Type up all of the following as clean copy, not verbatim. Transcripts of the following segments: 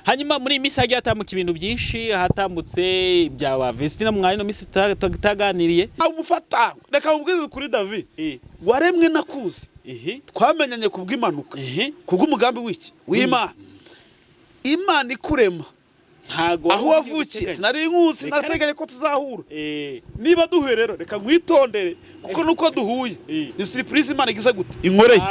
hanyuma muri imisi hagiye hatambuka ibintu byinshi hatambutse byaba Vestina mwari no misi tutaganiriye umufata reka mubwize kuri David waremwe nakuze twamenyanye kubw'impanuka kubw'umugambi w'iki w'Imana Imana ikurema ntago aho wavukiye sinari nkuzi nateganye ko tuzahura niba duhuye rero reka nkwitondere kuko nuko duhuye ni surprise Imana igize gute inkoreye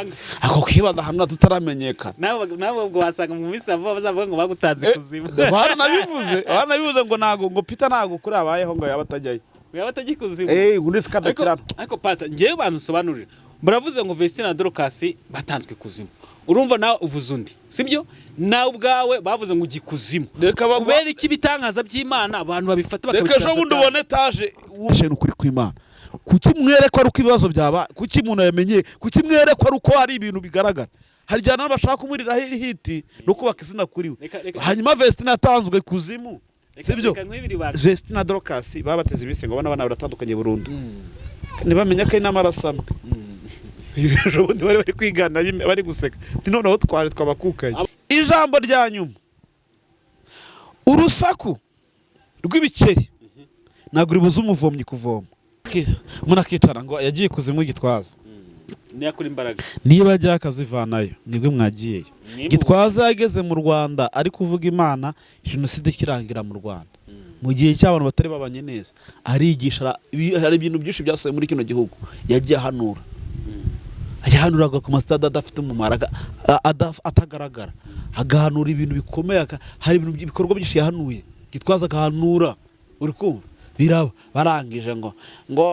ako kwibaza hano tutaramenyekana nawe ubwo wasanga mu misi bazavuga ngo bagutanze kuzimu banabivuze ngo nago ngo Peter nago kuri abayeho ngo yabatajyayo yabatajikuzimu ngo ndetse kadakirana ariko pasa ngiye bansobanurira muravuze ngo Vestina na Dorcas batanzwe kuzimu urumva nawe uvuze undi sibyo nawe ubwawe bavuze ngo ugikuzimu kubera iki bitangaza by'Imana abantu babifata bakabitasa reka bundi ubone taje ushenye ukuri kw'Imana kuki mwerekwa ari uko ibibazo byaba kuki umuntu yamenye kuki mwerekwa ari uko hari ibintu bigaragara haryana n'abashaka kumurira hiti no kubaka izina kuriwe hanyuma Vestina yatanzwe kuzimu sibyo Vestina na Dorcas babateze ibise ngo bana baratandukanye burundu ntibamenya ko inamarasana ejo bundi bari kwigana bari guseka noneho twabakukanye ijambo rya nyuma urusaku rw'ibikeri naguri buze umuvomyi kuvoma munakicara ngo yagiye kuzimu Gitwaza niyakuri imbaraga niba ajya akazivanayo nibwo mwagiyeyo Gitwaza yageze mu Rwanda ari kuvuga Imana jenoside kirangira mu Rwanda mu gihe cy'abantu batari babanye neza arigisha hari ibintu byinshi byasohoye muri kino gihugu yagiye hanura yahanuraga ku masitade adafite umumaro atagaragara agahanura ibintu bikomeye hari ibintu bikorwa byinshi yahanuye Gitwaza akahanura uri kumva biraba barangije ngo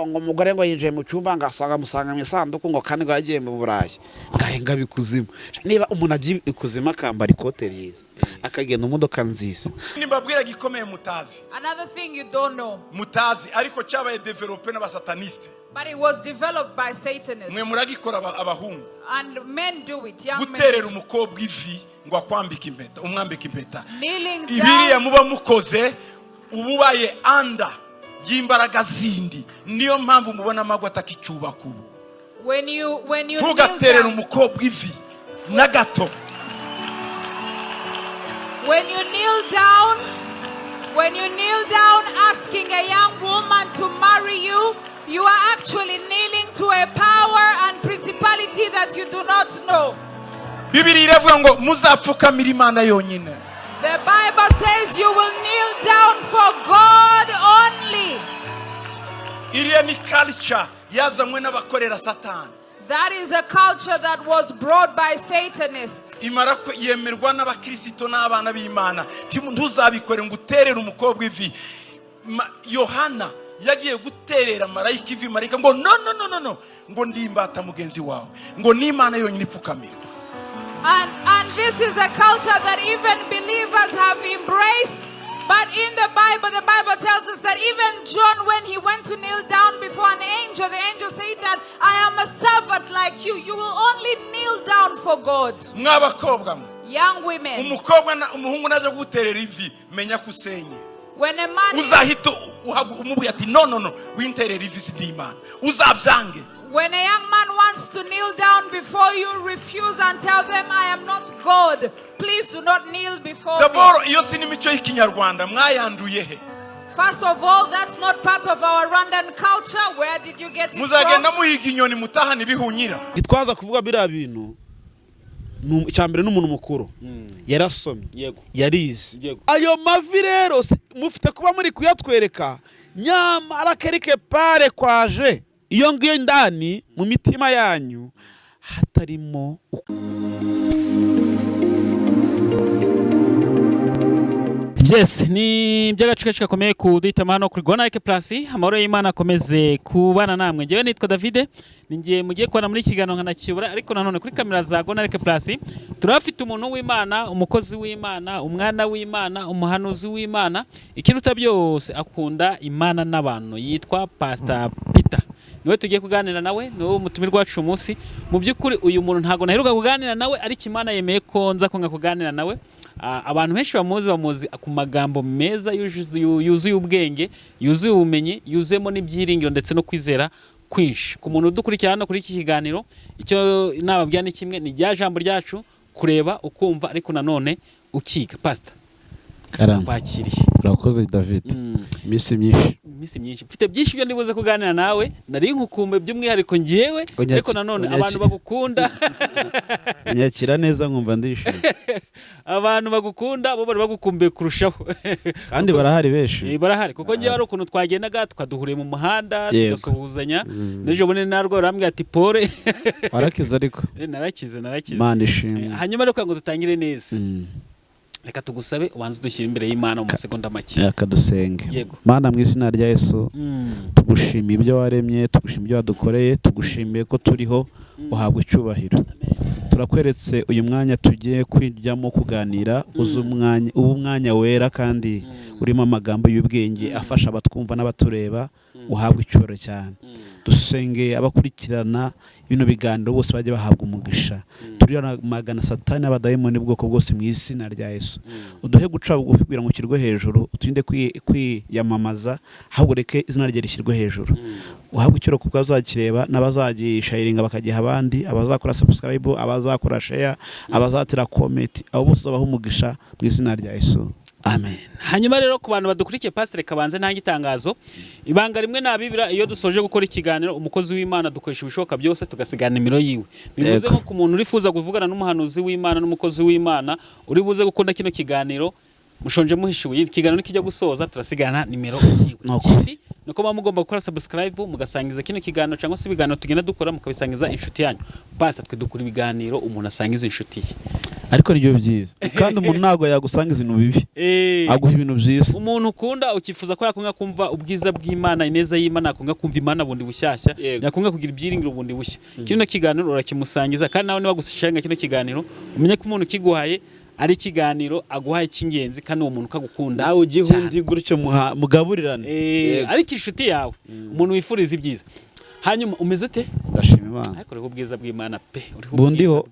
umugore ngo yinjiye mu cyumba ngasanga musanga mu isanduku ngo kandi ngo yagiye mu Burayi ngarenga bikuzimu niba umuntu agiye ikuzima akambara ikote ryiza akagenda mu modoka nziza nimbabwira gikomeye mutazi another thing you don't know mutazi ariko cyabaye developer n'abasataniste. But it was developed by Satanists. Mwe muragikora abahungu. And men do it, young men. Guterera umukobwa ivi ngo akwambika impeta, umwambika impeta. Kneeling down. Ibiriya muba mukoze ububaye anda y'imbaraga zindi. Niyo mpamvu mubona amagwa atakicuba kubu. When you tugaterera umukobwa ivi na gato. When you kneel down asking a young woman to marry you, you are actually kneeling to a power and principality that you do not know. Bibiri iravuga ngo muzapfukamira Imana yonyine. The Bible says you will kneel down for God only. Iriya ni culture yazanywe n'abakorera Satani. That is a culture that was brought by Satanists. Imara ko yemerwa n'abakristo n'abana b'Imana. Ntuzabikore ngo uterere umukobwa ivi. Yohana yagiye guterera marayika ivi marayika ngo no ngo ndimbata mugenzi wawe ngo ni Imana yonyine ipfukamira. And this is a culture that even believers have embraced. But in the Bible tells us that even John, when he went to kneel down before an angel, the angel said that I am a servant like you. You will only kneel down for God. Young women. Umuhungu naje guterera ivi menya kusenye. When a man uzahita umubuye ati no winterera ivi si Imana uzabyange. When a young man wants to kneel down before you, refuse and tell them I am not God. Please do not kneel before me. First of all, that's not part of our Rwandan culture. Where did you get it from? Gitwaza kuvuga bira bintu cyambere n'umuntu mukuru yarasomye yarize ayo mavi rero mufite kuba muri kuyatwereka nyamara kereke pare kwaje iyo ngiyo ndani mu mitima yanyu hatarimo. Yes, ni by'agaciro gakomeye kuduhitamo hano kuri Gonike Plus. Amahoro y'Imana akomeze kubana namwe. Ngewe nitwa David, ningiye mugiye kubana muri kiganiro nkanakibura, ariko nanone kuri kamera za Gonike Plus turafite umuntu w'Imana, umukozi w'Imana, umwana w'Imana, umuhanuzi w'Imana, ikiruta byose akunda Imana n'abantu, yitwa Pastor Peter. Niwe tugiye kuganira nawe, niwe umutumirwa wacu umunsi. Mu by'ukuri uyu muntu ntago naheruka kuganira nawe, ariko Imana yemeye ko nza kunga kuganira nawe. Abantu benshi bamuzi ku magambo meza yuzuye ubwenge, yuzuye ubumenyi, yuzemo n'ibyiringiro ndetse no kwizera kwinshi. Ku muntu udukurikira hano kuri iki kiganiro, icyo nababwira ni kimwe, ni rya jambo ryacu kureba ukumva ariko nanone ukiga. Pastor, Karamba. kwakiriye. urakoze David. iminsi myinshi Iminsi myinshi mfite byinshi byo ndibuze kuganira nawe, nari nkukumbe by'umwihariko ngewe, ariko nanone abantu bagukunda nyakira neza nkumva ndishimye. abantu bagukunda bo bari bagukumbuye kurushaho kandi barahari benshi. barahari kuko ngewe hari ukuntu twagendaga tukaduhuriye mu muhanda Yego. tugasuhuzanya, n'ejo bundi narwo arambwira ati Pole warakize ariko narakize Imana ishimwe. hanyuma rero ngo dutangire neza, reka tugusabe ubanze udushyire imbere y'Imana mu masegonda make. Akadusenge. Yego. Mana mu izina rya Yesu tugushimiye ibyo waremye, tugushimiye ibyo wadukoreye, tugushimiye ko turiho, uhabwa icyubahiro. Turakweretse uyu mwanya tugiye kwijyamo kuganira, umwanya wera kandi urimo amagambo y'ubwenge afasha abatwumva n'abatureba, uhabwa icyubahiro cyane. Dusenge abakurikirana bino biganiro bose bajye bahabwa umugisha. Turamagana satani n'abadayimoni bwoko bwose mu izina rya Yesu. Uduhe guca bugufi kugira ngo ukirwe hejuru, uturinde kwiyamamaza, ahubwo reke izina rye rishyirwe hejuru. Uhabwe icyubahiro kuko bazakireba, n'abazagisharinga bakagiha abandi, abazakora subscribe, abazakora share, abazatira comment, abo bose babaha umugisha mu izina rya Yesu. Amen. Hanyuma rero ku bantu badukurikiye Pastor Kabanze nta gitangazo, ibanga rimwe nabibira iyo dusoje gukora ikiganiro, umukozi w'Imana dukoresha ibishoboka byose tugasigana nimero yiwe. Bivuze ko ku muntu urifuza kuvugana n'umuhanuzi w'Imana n'umukozi w'Imana uri buze gukunda kino kiganiro, mushonje muhishuye ikiganiro kijya gusoza turasigana nimero yiwe. Ikindi nuko mugomba gukora subscribe mugasangiza kino kiganiro cyangwa se ibiganiro tugenda dukora mukabisangiza inshuti yanyu. Pastor twe dukora ibiganiro umuntu asangiza inshuti ye. Ariko nibyo byiza. Kandi umuntu ntago yagusangiza ibintu bibi. Aguha ibintu byiza. Umuntu ukunda ukifuza ko yakunga kumva ubwiza bw'Imana, ineza y'Imana, akunga kumva Imana bundi bushyashya, yakunga kugira ibyiringiro bundi bushya. Kino kiganiro urakimusangiza, kandi nawe niba gushishenga kino kiganiro umenye ko umuntu kiguhaye ari ikiganiro aguhaye cy'ingenzi, kandi uwo muntu ukagukunda nawe ugihundi gutyo mugaburirane. Ariko inshuti yawe umuntu wifuriza ibyiza. Hanyuma umeze ute? Ndashima Imana. Ariko uriho ubwiza bw'Imana pe, bundiho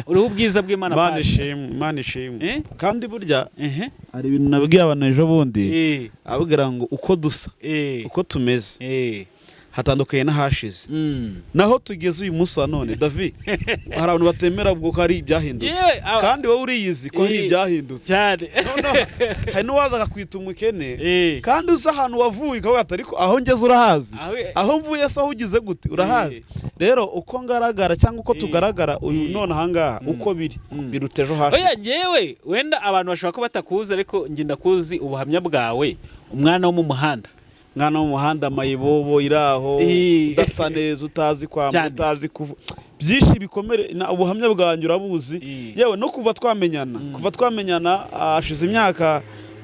uriho ubwiza bw'Imana pe. Imana ishimwe. Kandi burya hari ibintu nabwiye abantu ejo bundi, abwira ngo uko dusa, uko tumeze hatandukanye n'ahashize. Naho tugeze uyu munsi wa none David, hari abantu batemera bwo ko ari ibyahindutse, kandi wowe uriyizi ko hari ibyahindutse cyane. Hari n'uwaza akakwita umukene, kandi uzi ahantu wavuye ukavuga ati ariko aho ngeze urahazi, aho mvuye se aho ugize gute urahazi. Rero uko ngaragara cyangwa uko tugaragara uyu none ahangaha uko biri biruta ejo hashize. Oya ngewe wenda abantu bashobora ko batakuzi, ariko njye ndakuzi ubuhamya bwawe, umwana wo mu muhanda. Mwana w'umuhanda mayibobo iraho, udasa neza, utazi kwamba, utazi kuva, byinshi bikomere. Ubuhamya bwanjye urabuzi, yewe no kuva twamenyana ashize imyaka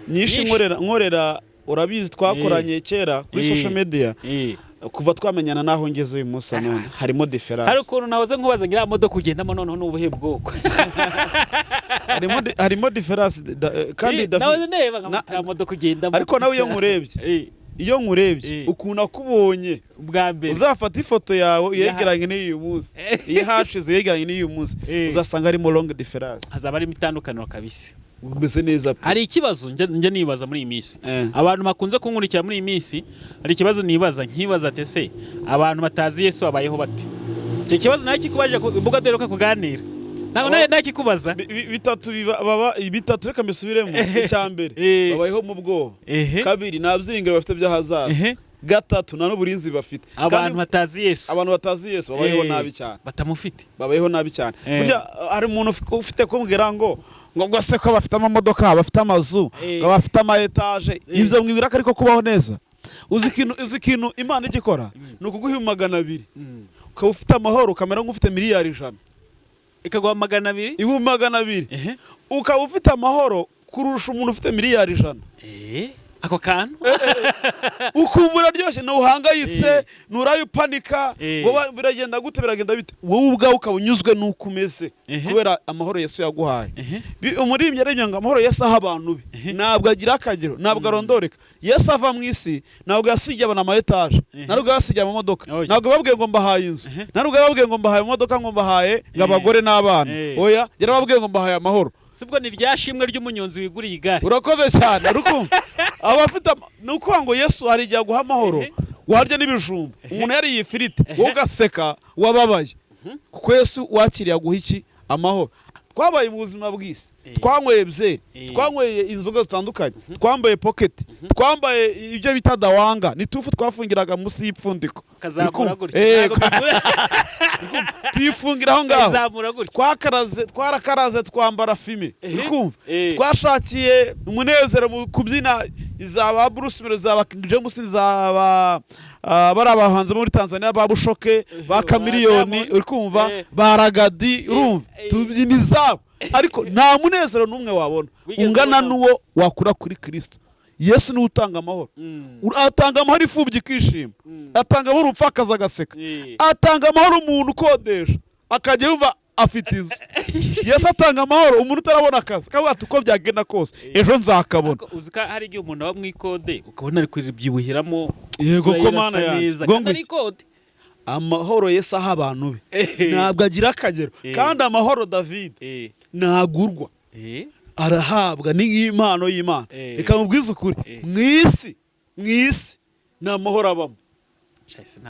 nyinshi nkorera, urabizi twakoranye kera kuri social media. Kuva twamenyana naho ngeze uyu munsi none harimo difference. Hari ukuntu nahoze nkubaza ngira modoka kugendamo noneho n'ubuhe bwoko. harimo difference kandi nawe neba nka modoka kugendamo. Ariko nawe iyo nkurebye ukuntu akubonye bwa mbere, uzafata ifoto yawe yegeranye n'uyu munsi, iyo hashize yegeranye n'uyu munsi, uzasanga harimo long difference, hazaba harimo itandukaniro kabisa. Umeze neza. Hari ikibazo njya nibaza muri iyi minsi, abantu bakunze kunkurikira muri iyi minsi, hari ikibazo nkibaza ate se abantu batazi Yesu babayeho bate? Icyo kibazo nacyo kikubaje imbuga duheruka kuganira, ntabwo nakikubaza. bitatu reka mbisubiremo. Icya mbere babayeho mu bwoba, kabiri nta byiringiro bafite by'ahazaza, gatatu nta n'uburinzi bafite. Abantu batazi Yesu babayeho nabi cyane, batamufite, babayeho nabi cyane. Burya hari umuntu ufite kumbwira ngo se ko bafite amamodoka, bafite amazu, bafite ama etage, ibyo mwibiraka ariko kubaho neza. Uzi ikintu Imana igikora ni ukuguha 200, ukaba ufite amahoro, ukamera nk'ufite miliyari 100, ikaguha 200, 200, ukaba ufite amahoro kurusha umuntu ufite miliyari 100. ako kantu ukumva uraryoshye, ntuhangayitse, nturaye upanika ngo biragenda gute, biragenda bite, wowe ubwawe ukaba unyuzwe n'uko umeze kubera amahoro Yesu yaguhaye. Umuririmbyi yaremye ngo amahoro Yesu aha abantu be ntabwo agira akagero, ntabwo arondoreka. Yesu ava mu isi ntabwo yasigiye abantu ama etage, ntabwo yasigiye amamodoka, ntabwo babwiye ngo mbahaye inzu, ntabwo babwiye ngo mbahaye imodoka, ngo mbahaye abagore n'abana. Oya, yarababwiye ngo mbahaye amahoro. Sibwo ni ryashimwe ry'umunyonzi wiguriye igare. Urakoze cyane. Abafite nuko ngo Yesu hari igihe guha amahoro, warya n'ibijumba, umuntu yari yifirite wowe ugaseka wababaye, kuko Yesu wakiriye aguha iki amahoro. twabaye mu buzima bw'isi twanyweye byeri twanyweye inzoga zitandukanye twambaye pocket twambaye ibyo bita dawanga nitufu twafungiraga munsi y'ipfundiko kazamura gutya tuyifungira aho ngaho kazamura gutya twarakaraze twambara fime ukumva twashakiye umunezero mu kubyina izaba Bruce Melody zaba King James zaba bari abahanzi muri Tanzania ba Bushoke ba Chameleone uri kumva ba Ragadi urumva tubyina izabo ariko nta munezero n'umwe wabona ungana n'uwo wakura kuri Kristo. Yesu ni utanga amahoro atanga amahoro ifubyi kishima atanga amahoro upfakaza agaseka atanga amahoro umuntu ukodesha akajya yumva afite inzu. Yesu atanga amahoro umuntu utarabona akazi kavuga ati uko byagenda kose ejo nzakabona. Uzika hari igihe umuntu aba mwikode ukabona ari kuribyibuhiramo yego ko mana yanjye kandi kode amahoro Yesu aha abantu be ntabwo agira akagero kandi amahoro David ntagurwa arahabwa ni impano y'Imana. Reka mubwize ukuri mwisi ni amahoro abamo.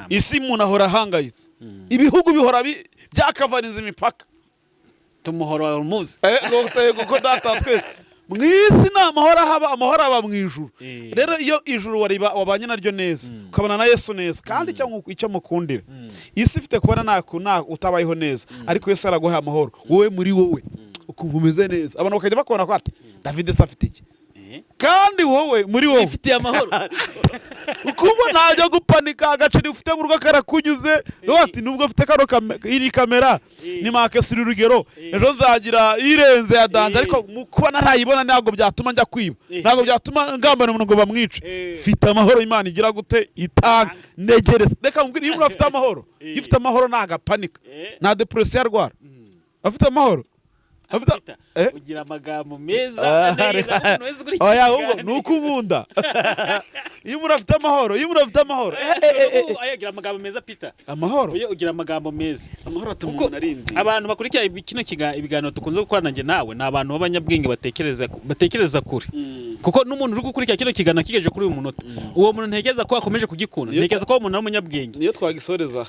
Isi umuntu ahora ahangayitse ibihugu bihora byakavaniza imipaka tumuhoro wa umuzi kuko data twese mwisi ni amahoro aba mu ijuru. Rero iyo ijuru wabanye naryo neza ukabona na Yesu neza kandi icyo mukundira isi ifite kubona nta utabayeho neza ariko Yesu araguha amahoro wowe muri wowe ukumva umeze neza abantu bakajya bakubona ko ati David se afite iki kandi wowe muri wowe ifite amahoro ukumva ntajya gupanika agaceri ufite mu rugo karakunyuze ati nubwo afite iri kamera ni makesira urugero ejo nzagira irenze ya danje ariko kuba narayibona ntabwo byatuma njya kwiba ntabwo byatuma ngambana umuntu ngo bamwice. Fite amahoro Imana igira gute itanga negereza. Reka mbwira iyo umuntu afite amahoro ifite amahoro ntagapanika nta depression arwara afite amahoro ugira amagambo meza oya ahubwo nuko ubunda iyo umuntu afite amahoro agira amagambo meza Peter amahoro ugira amagambo meza amahoro atuma narindi. Abantu bakurikira kino ibiganiro tukunze gukorana nje nawe ni abantu b'abanyabwenge batekereza kure kuko n'umuntu uri gukurikira kino kiganiro kigeje kuri uyu munota uwo muntu ntekereza ko akomeje kugikunda ntekereza ko umuntu ari umunyabwenge niyo twagisoreza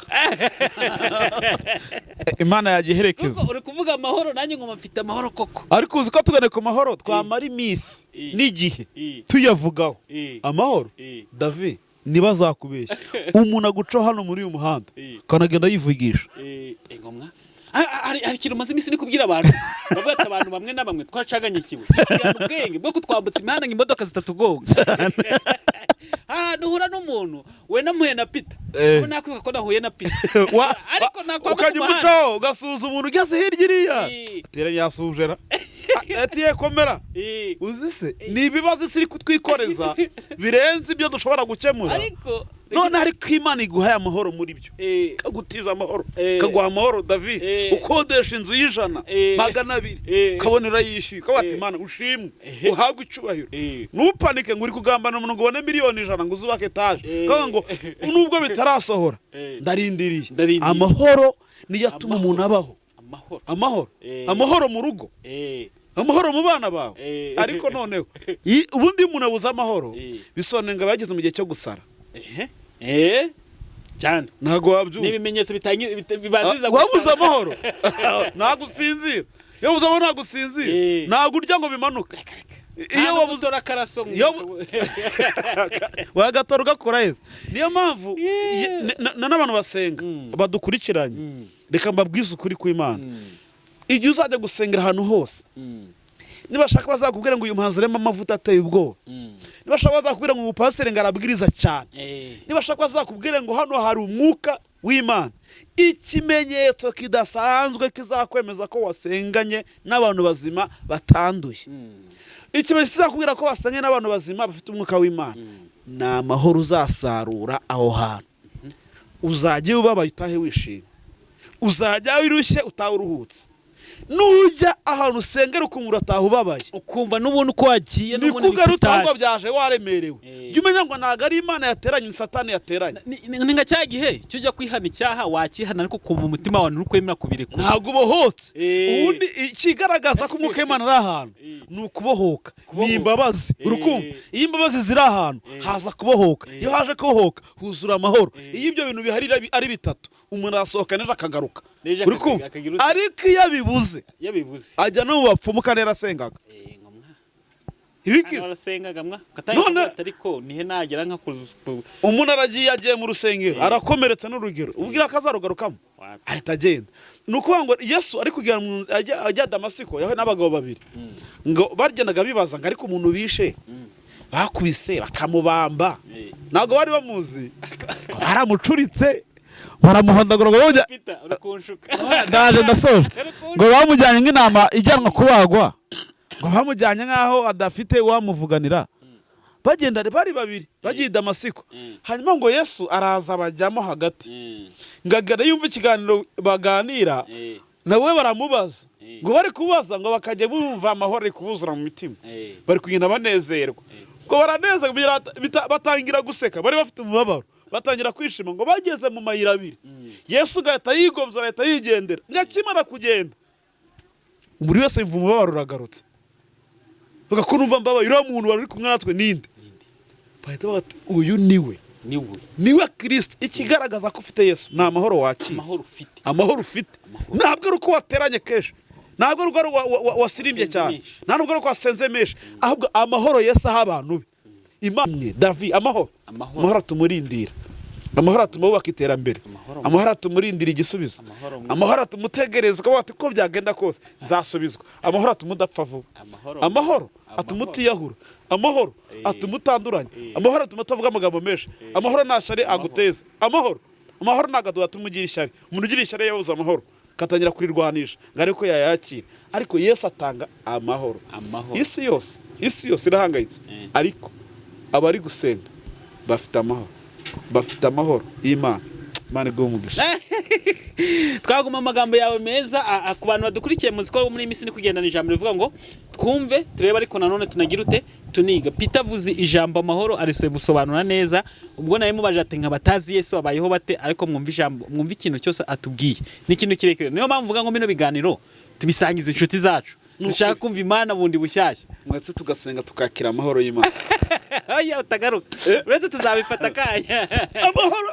Imana yagiherekeza uri kuvuga amahoro nanjye ngo mfite amahoro koko ariko uzi ko tugane ku mahoro twamara iminsi n'igihe tuyavugaho amahoro David niba zakubeshya umuntu aguca hano muri uyu muhanda kanagenda yivugisha ingomwa hari ikintu maze iminsi ni kubwira abantu bavuga ati abantu bamwe na bamwe twacaganye ikiwe ubwenge bwo kutwambutsa imihanda imodoka zitatugonga nuhura n'umuntu we namuhe na Peter ubu nakwibuka ko nahuye na Peter ariko nakwambutsa umuhanda ugasuza umuntu ugeze hirya iriya ateranye yasujera atiye komera uzi se ni ibibazo isi iri kutwikoreza birenze ibyo dushobora gukemura none ariko Imana iguhaye amahoro muri byo kagutiza amahoro kaguha amahoro David ukodesha inzu y'100 ukabonera yishyuye ko bati Imana ushimwe uhabwe icyubahiro nupanike ngo uri kugambana umuntu ngo ubone miliyoni 100 ngo uzubake etaje kavuga ngo nubwo bitarasohora ndarindiriye amahoro niyo atuma umuntu abaho amahoro mu rugo amahoro mu bana bawe ariko noneho ubundi umuntu abuze amahoro bisone ngo bageze mu gihe cyo gusara cyane ntago wabyumva n'ibimenyetso bibanziza wabuze amahoro nagusinzira iyo wabuze amahoro nagusinzira ntago urya ngo bimanuke iyo wabuze rakaraso wagatora ugakora heza niyo mpamvu n'abantu basenga badukurikiranye reka mbabwize ukuri kw'Imana igihe uzajya gusengera ahantu hose nibashaka bazakubwira ngo uyu muhanzi urema amavuta ateye ubwoba nibashaka bazakubwira ngo umupasiteri ngo arabwiriza cyane nibashaka bazakubwira ngo hano hari umwuka w'Imana ikimenyetso kidasanzwe kizakwemeza ko wasenganye n'abantu bazima batanduye ikimenyetso kizakubwira ko wasenganye n'abantu bazima bafite umwuka w'Imana ni amahoro uzasarura aho hantu uzajya ubabaye utahe wishimye uzajya wirushye utahe uruhutse nujya ahantu usengera ukumva urataha ubabaye ukumva n'ubuntu ko wagiye n'ubundi bikurutangwa byaje waremerewe jya umenya ngo ntabwo ari Imana yateranye ni Satani yateranye ni nka cya gihe cyo ujya kwihana icyaha wakihana ariko kumva umutima wawe uri kwemera kubirekura ntabwo ubohotse ubundi ikigaragaza ko umwuka w'Imana ari ahantu ni ukubohoka ni imbabazi urukumva iyo imbabazi ziri ahantu haza kubohoka iyo haje kubohoka huzura amahoro iyo ibyo bintu bihari ari bitatu umuntu arasohoka neza akagaruka uri kumva ariko iyo abibuze ajya no mu bapfumu kandi yarasengaga ibikiza arasengaga mwa katanga ariko nihe nagera nka umuntu agiye mu rusengero arakomeretsa n'urugero ubwira akazarugarukamo ahita agenda nuko ngo Yesu ari kugera mu ajya Damasiko yaho n'abagabo babiri ngo baryendaga bibaza ngo ariko umuntu bishe bakubise bakamubamba ntago bari bamuzi aramucuritse baramuhondagura ngo bajya ndaje ndasoje ngo bamujyanye nk'intama ijyanwa kubagwa ngo bamujyanye nkaho adafite uwamuvuganira bagenda bari babiri bagiye Damasiko hanyuma ngo Yesu araza bajyamo hagati ngagara yumva ikiganiro baganira nawe baramubaza ngo bari kubaza ngo bakajya bumva amahoro ari kubuzura mu mitima bari kugenda banezerwa ngo baraneza batangira guseka bari bafite umubabaro batangira kwishima ngo bageze mu mayira abiri Yesu gahita yigobza ahita yigendera ngakimara kugenda umuri wese yumva umubabaro uragarutse ugakurumva mbabaye uriya muntu wari kumwe natwe ninde bahita bati uyu niwe Kristo ikigaragaza ko ufite Yesu ni amahoro wakira amahoro ufite ntabwo ari uko wateranye kenshi ntabwo ari uko wasirimbye cyane ntabwo ari uko wasenze menshi ahubwo amahoro Yesu aha abantu be Imana David amahoro atumurindira amahoro atumubaka iterambere amahoro atumurindira igisubizo amahoro atumutegereza ko byagenda kose nzasubizwa amahoro atumudapfa vuba amahoro atumutiyahura amahoro atumutanduranya amahoro atumutavuga amagambo menshi amahoro nashari aguteza amahoro nagaduha atumugira ishyari umuntu ugira ishyari yabuze amahoro katangira kurirwanisha ariko yayakira ariko Yesu atanga amahoro isi yose irahangayitse ariko abari gusenga bafite amahoro y'Imana igumugisha twaguma amagambo yawe meza ku bantu badukurikiye muziko muri imisi ni kugendana ijambo rivuga ngo twumve turebe ariko nanone tunagira ute tuniga Peter avuze ijambo amahoro arise busobanura neza ubwo naye mubaje ati nka batazi Yesu abayeho bate ariko mwumva ijambo mwumva ikintu cyose atubwiye n'ikintu kirekire niyo mpamvu mvuga ngo bino biganiro tubisangiza inshuti zacu dushaka kumva Imana bundi bushyashya mwetse tugasenga tukakira amahoro y'Imana oya utagaruka uretse tuzabifata kanya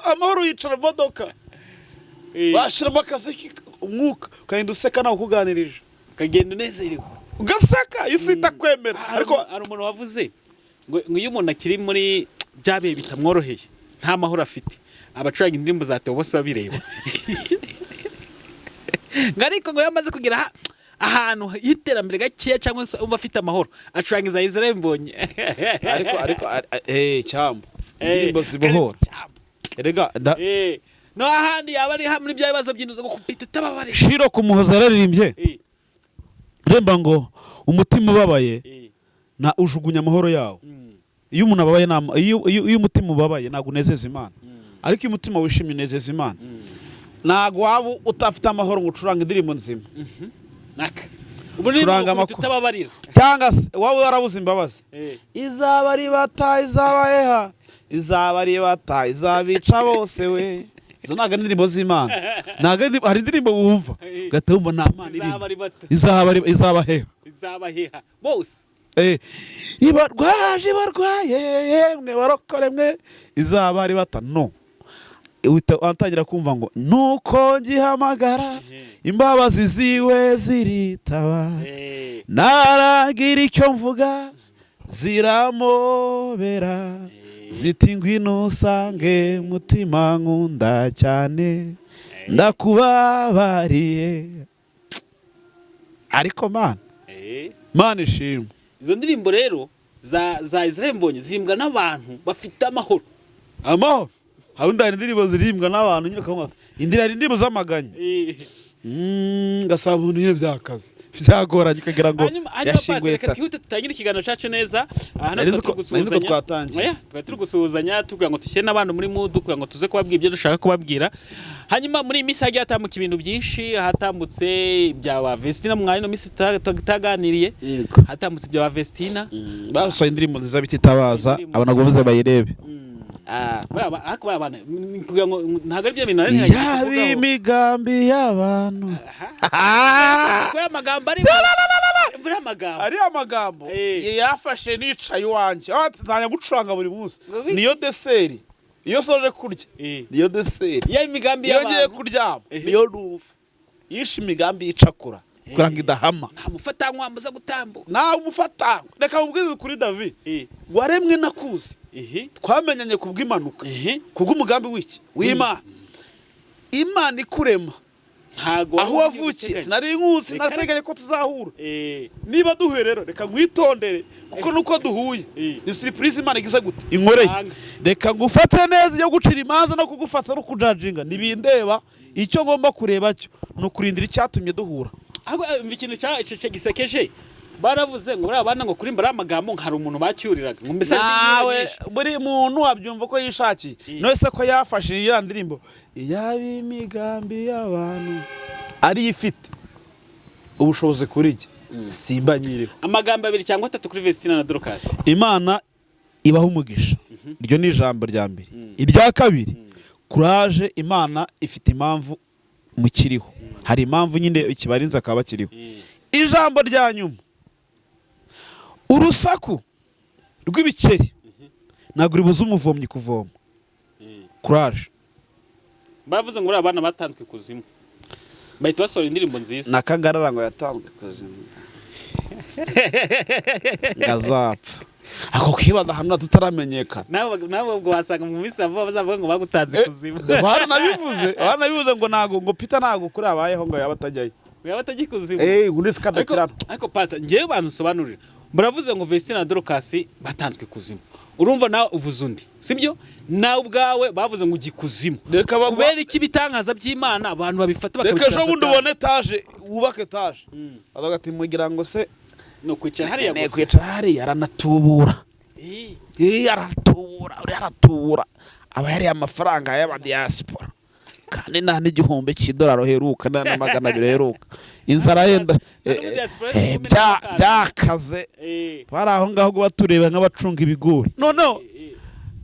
amahoro yicara modoka bashiramo akazi umwuka ukagenda useka nawe kuganirije ukagenda unezerewe ugaseka isi itakwemera ariko hari umuntu wavuze ngo iyo umuntu akiri muri bya bihe bitamworoheye nta mahoro afite abacuranga indirimbo za Theo bose babireba ariko ngo yamaze kugira ahantu y'iterambere gakeya cyangwa se umva afite amahoro acurangiza Israel Mbonyi ariko cyambo indirimbo zibohora erega no ahandi yaba ari muri bya bibazo by'induza gukupita utababarira Shiro kumuhoza yaririmbye remba ngo umutima ubabaye na ujugunya amahoro yawo iyo umuntu ababaye iyo umutima ubabaye ntago unezeza Imana ariko iyo umutima wishimye unezeza Imana ntago waba utafite amahoro ngo ucuranga indirimbo nzima turanga tutababarira cyangwa wawe warabuze imbabazi izaba ari bata izabaheha izaba ari bata izabica bose we izo ntago indirimbo z'Imana ntago hari indirimbo wumva gatumva nta Mana irimo izabaheha bose ibarwaye yemwe barokore mwe izaba ari bata no utangira kumva ngo nuko ngihamagara imbabazi ziwe ziritaba naragira icyo mvuga ziramobera ziti ngwino usange mutima nkunda cyane ndakubabariye ariko Mana ishimwe izo ndirimbo rero za Israel Mbonyi zimbwa n'abantu bafite amahoro hawundi hari indirimbo zirimbwa n'abantu nyine ukamwata hari indirimbo z'amaganya gasaba umuntu nyine byakaze byagoranye kagira ngo yashinguye tatu twihute tutangire ikiganiro cyacu neza turi gusuhuzanya tuvuga ngo tushyire n'abantu muri mood kugira ngo tuze kubabwira ibyo dushaka kubabwira hanyuma muri iyi minsi hagiye hatambuka ibintu byinshi hatambutse ibya Vestina mwari no minsi tutaganiriye hatambutse ibya Vestina basohoye indirimbo nziza bititabaza abantu ngo baze bayirebe ntabwo ari byo bintu yaba imigambi y'abantu ari amagambo yafashe nicaye iwanjye nzajya gucuranga buri munsi niyo deseri iyo soje kurya niyo deseri ya imigambi y'abantu iyo ngiye kuryama niyo numva yishe imigambi y'icakura kugira ngo idahama. nta mufatanywa muza gutambuka nawe umufata reka mubwize kuri David waremwe nakuzi twamenyanye kubw'impanuka kubw'umugambi w'iki w'Imana. Imana ikurema ntago aho wavukiye sinari nkuzi nateganya ko tuzahura. Niba duhuye rero reka nkwitondere kuko nuko duhuye ni surprise Imana igize gute inkoreye. Reka ngufate neza yo gucira imanza no kugufata no kujajinga nibindeba. Icyo ngomba kureba cyo no kurindira icyatumye duhura. ahubwo ikintu gisekeje baravuze ngo bari abana ngo kuri mbara amagambo hari umuntu bacyuriraga ngo mbese nawe buri muntu abyumva ko yishakiye. Nose ko yafashe iriya ndirimbo yabi imigambi y'abantu ari ifite ubushobozi kuri jye simba nyiriho. amagambo 2 cyangwa 3 kuri Vestina na Dorcas. Imana ibaho umugisha. Iryo ni ijambo rya mbere. Irya kabiri courage. Imana ifite impamvu mukiriho. Hari impamvu nyine ikibarinza akaba kiriho. Ijambo rya nyuma urusaku rw'ibikeri ntabwo ribuza umuvomyi kuvoma. Courage. Bavuze ngo abana batanzwe kuzimu bahita basohora indirimbo nziza. Nakagarara ngo yatanzwe kuzimu ngazapfa ako kibaza hano tutaramenyekana. Nawe ubwo wasanga mu misa vuba bazavuga ngo bagutanze kuzimu. Banabivuze ngo nago ngo Peter nago kuri abayeho ngo yabatajyayo. Yabatajye kuzimu. Ngundise kadakirana. Ariko pasa ngiye bansobanurira. Muravuze ngo Vestina na Dorcas batanzwe kuzimu. Urumva nawe uvuze undi. Sibyo? Nawe ubwawe bavuze ngo ugikuzimu. Kubera iki bitangaza by'Imana abantu babifata bakabitasa. Reka bundi ubone etage wubake etage. Adagati mugira ngo se no kwicara hariya gusa. Kwicara hariya aranatubura. Aratubura. Aba yari amafaranga y'aba diaspora. Kandi nta n'igihumbi cy'idolari heruka na 200 heruka. Inzara yenda byakaze. Bari aho ngaho batureba nk'abacunga ibigori. Noneho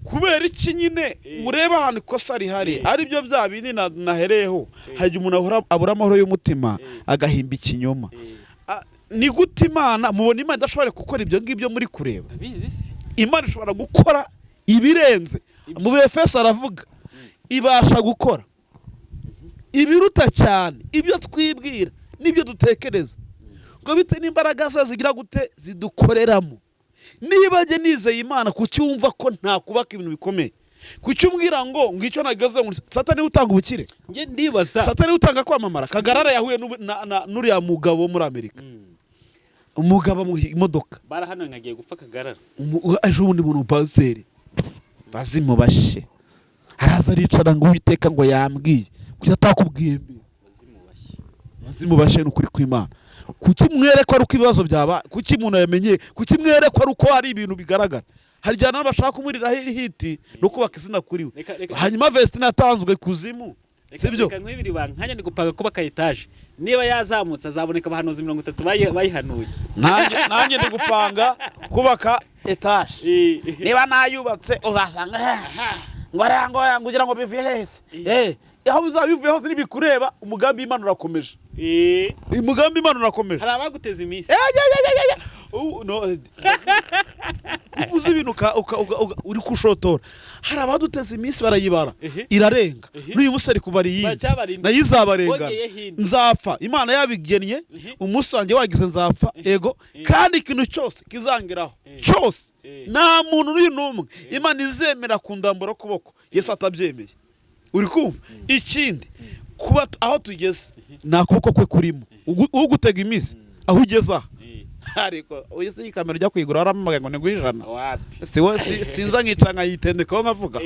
kubera iki nyine ureba ahantu ikosa rihari ari byo bya bindi nahereyeho. Hari umuntu abura amahoro y'umutima agahimba ikinyoma. Ni gute Imana mubona Imana idashobora gukora ibyo ngibyo muri kureba? Imana ishobora gukora ibirenze. Mu Befeso aravuga ibasha gukora ibiruta cyane ibyo twibwira nibyo dutekereza ngo bite n'imbaraga zazo zigira gute zidukoreramo. Niba je nizeye Imana kucyumva ko nta kubaka ibintu bikomeye kucyumbwira ngo ngicyo nagaze ngo Satani utanga ubukire. Nge ndibaza Satani utanga kwamamara. Kagarara yahuye n'uriya mugabo muri Amerika. Umugabo mu imodoka barahano ngagiye gupfa Kagarara. Ejo bundi buntu bazere bazimubashe araza aricara ngo Uwiteka ngo yambwiye kujya atakubwiye mbi bazimubashe n'ukuri kw'Imana. Kuki mwereko ari uko ibibazo byaba kuki umuntu yamenye kuki mwereko ari uko hari ibintu bigaragara. Haryana n'abashaka kumurira hiti no kubaka izina kuriwe. Hanyuma Vestina yatanzwe kuzimu. Sibyo? Reka nk'ibiri bankanya ni gupanga kuba ka etage. Niba yazamutse azaboneka abahanuzi 30 bayihanuye. Nanjye ndi gupanga kubaka etage. Niba nayubatse uzasanga ngo kugira ngo bivuye hese. Aho bizabivuye hose nibikureba umugambi Imana urakomeje. Umugambi Imana urakomeje. Hari abaguteza iminsi. No. Uzi ibintu uri kushotora. Hari abaduteza iminsi barayibara. Irarenga. N'uyu musari kubari yindi. Nayizabarenga. Nzapfa. Imana yabigennye. Umusange wagize nzapfa. Ego. Kandi ikintu cyose kizangeraho. Cyose. Nta muntu n'uyu numwe. Imana izemera kundambura kuboko. Yesu atabyemeye. Uri kumva? Ikindi kuba aho tugeze nta kuboko kwe kurimo. Ugutega iminsi aho ugeze aha. Ariko uyise yikamera ujya kwigura aramamaga ngo ngwijana. Wapi? Sinza nkicanga yitendeka nkavuga.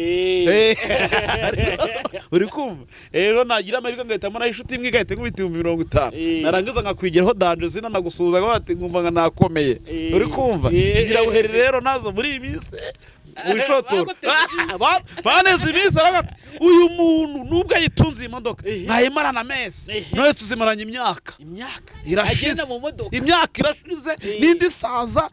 Uri kumva? Rero nagira Amerika ngahitamo na inshuti imwe igahita nkubita 50. Narangiza ngakwigeraho danje zina nagusuhuza ngo bati ngumva nakomeye. Uri kumva? Ngira buhere rero nazo muri iyi minsi. Wishotora. Baneze iminsi aragati uyu muntu nubwo yitunze imodoka nayimarana mese noye tuzimaranye imyaka irashize mu modoka imyaka irashize nindi saza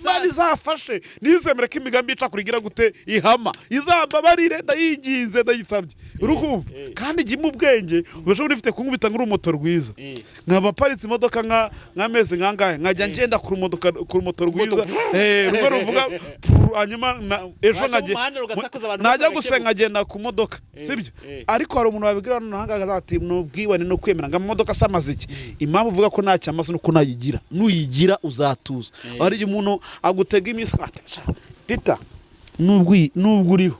Imana izafashe nizemere ko imigambi ica kurigira gute ihama izambabarire ndayinginze ndayisabye urukumva kandi gimu ubwenge ubashobora ufite kunkubita nguru moto rwiza nkaba paritse imodoka nka meze nkangahe nkajya ngenda ku moto rwiza rumwe ruvuga hanyuma ejo Waje mu muhanda ugasakuza abantu najya bose gusenga agenda ku modoka sibyo ariko hari umuntu wabibwira nahanga ati nubwiwane no kwemera ngo modoka samaze iki impamvu uvuga ko nta cyamaze nuko nayigira nuyigira uzatuza ari umuntu agutega imisi Peter nubwo uriho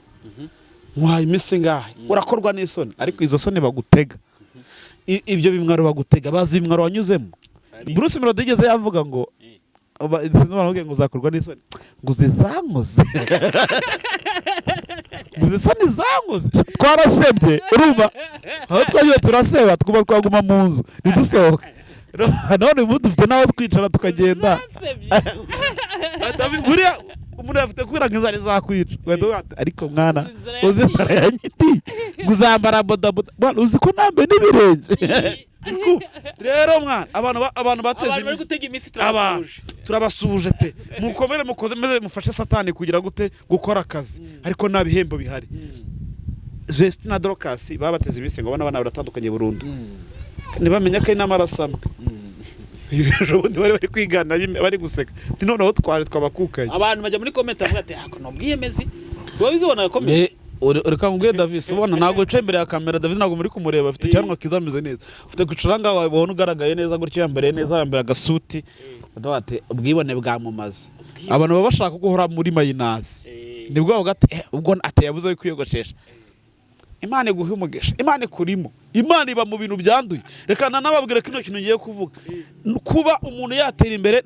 mwaye imisi ngahe urakorwa n'isoni ariko izo soni bagutega ibyo bimwaro bagutega bazi bimwaro wanyuzemo Bruce Melody igeze yavuga ngo ngo uzakorwa n'isoni ngo uzizankoze ngo uzisoni zankoze twarasebye urumva aho twagiye turaseba twuba twaguma mu nzu ntidusohoke none ubu dufite n'aho twicara tukagenda buriya umuntu afite kubera ngo inzara izakwica ariko mwana uzi inzara ya nyiti ngo uzambara bodaboda uzi ko nambaye n'ibirenge rero mwana abantu bateze bari gutega imisi turabasuje pe mukomere mukoze mufashe satani kugira gute gukora akazi ariko nta bihembo bihari Vesti na Dorcas babateze imisi ngo abana baratandukanye burundu ntibamenya ko ari n'amarasamwe ejo bundi bari kwigana bari guseka noneho twabakukanye abantu bajya muri comment bavuga ati ako no bwiyemezi sibo bizibona comment ureka ngubwiye Davis ubona ntago uca imbere ya kamera Davis ntago muri kumureba afite cyanwa kizameze neza ufite gucuranga wabona ugaragaye neza gutyo yambaye neza yambaye agasuti ati ubwibone bwamumaze abantu baba bashaka guhora muri mayinazi nibwo bavuga ati ubwo atayabuze kwiyogoshesha Imana iguhe umugisha Imana ikurimo Imana iba mu bintu byanduye reka nanababwira kino kintu ngiye kuvuga kuba umuntu yatera imbere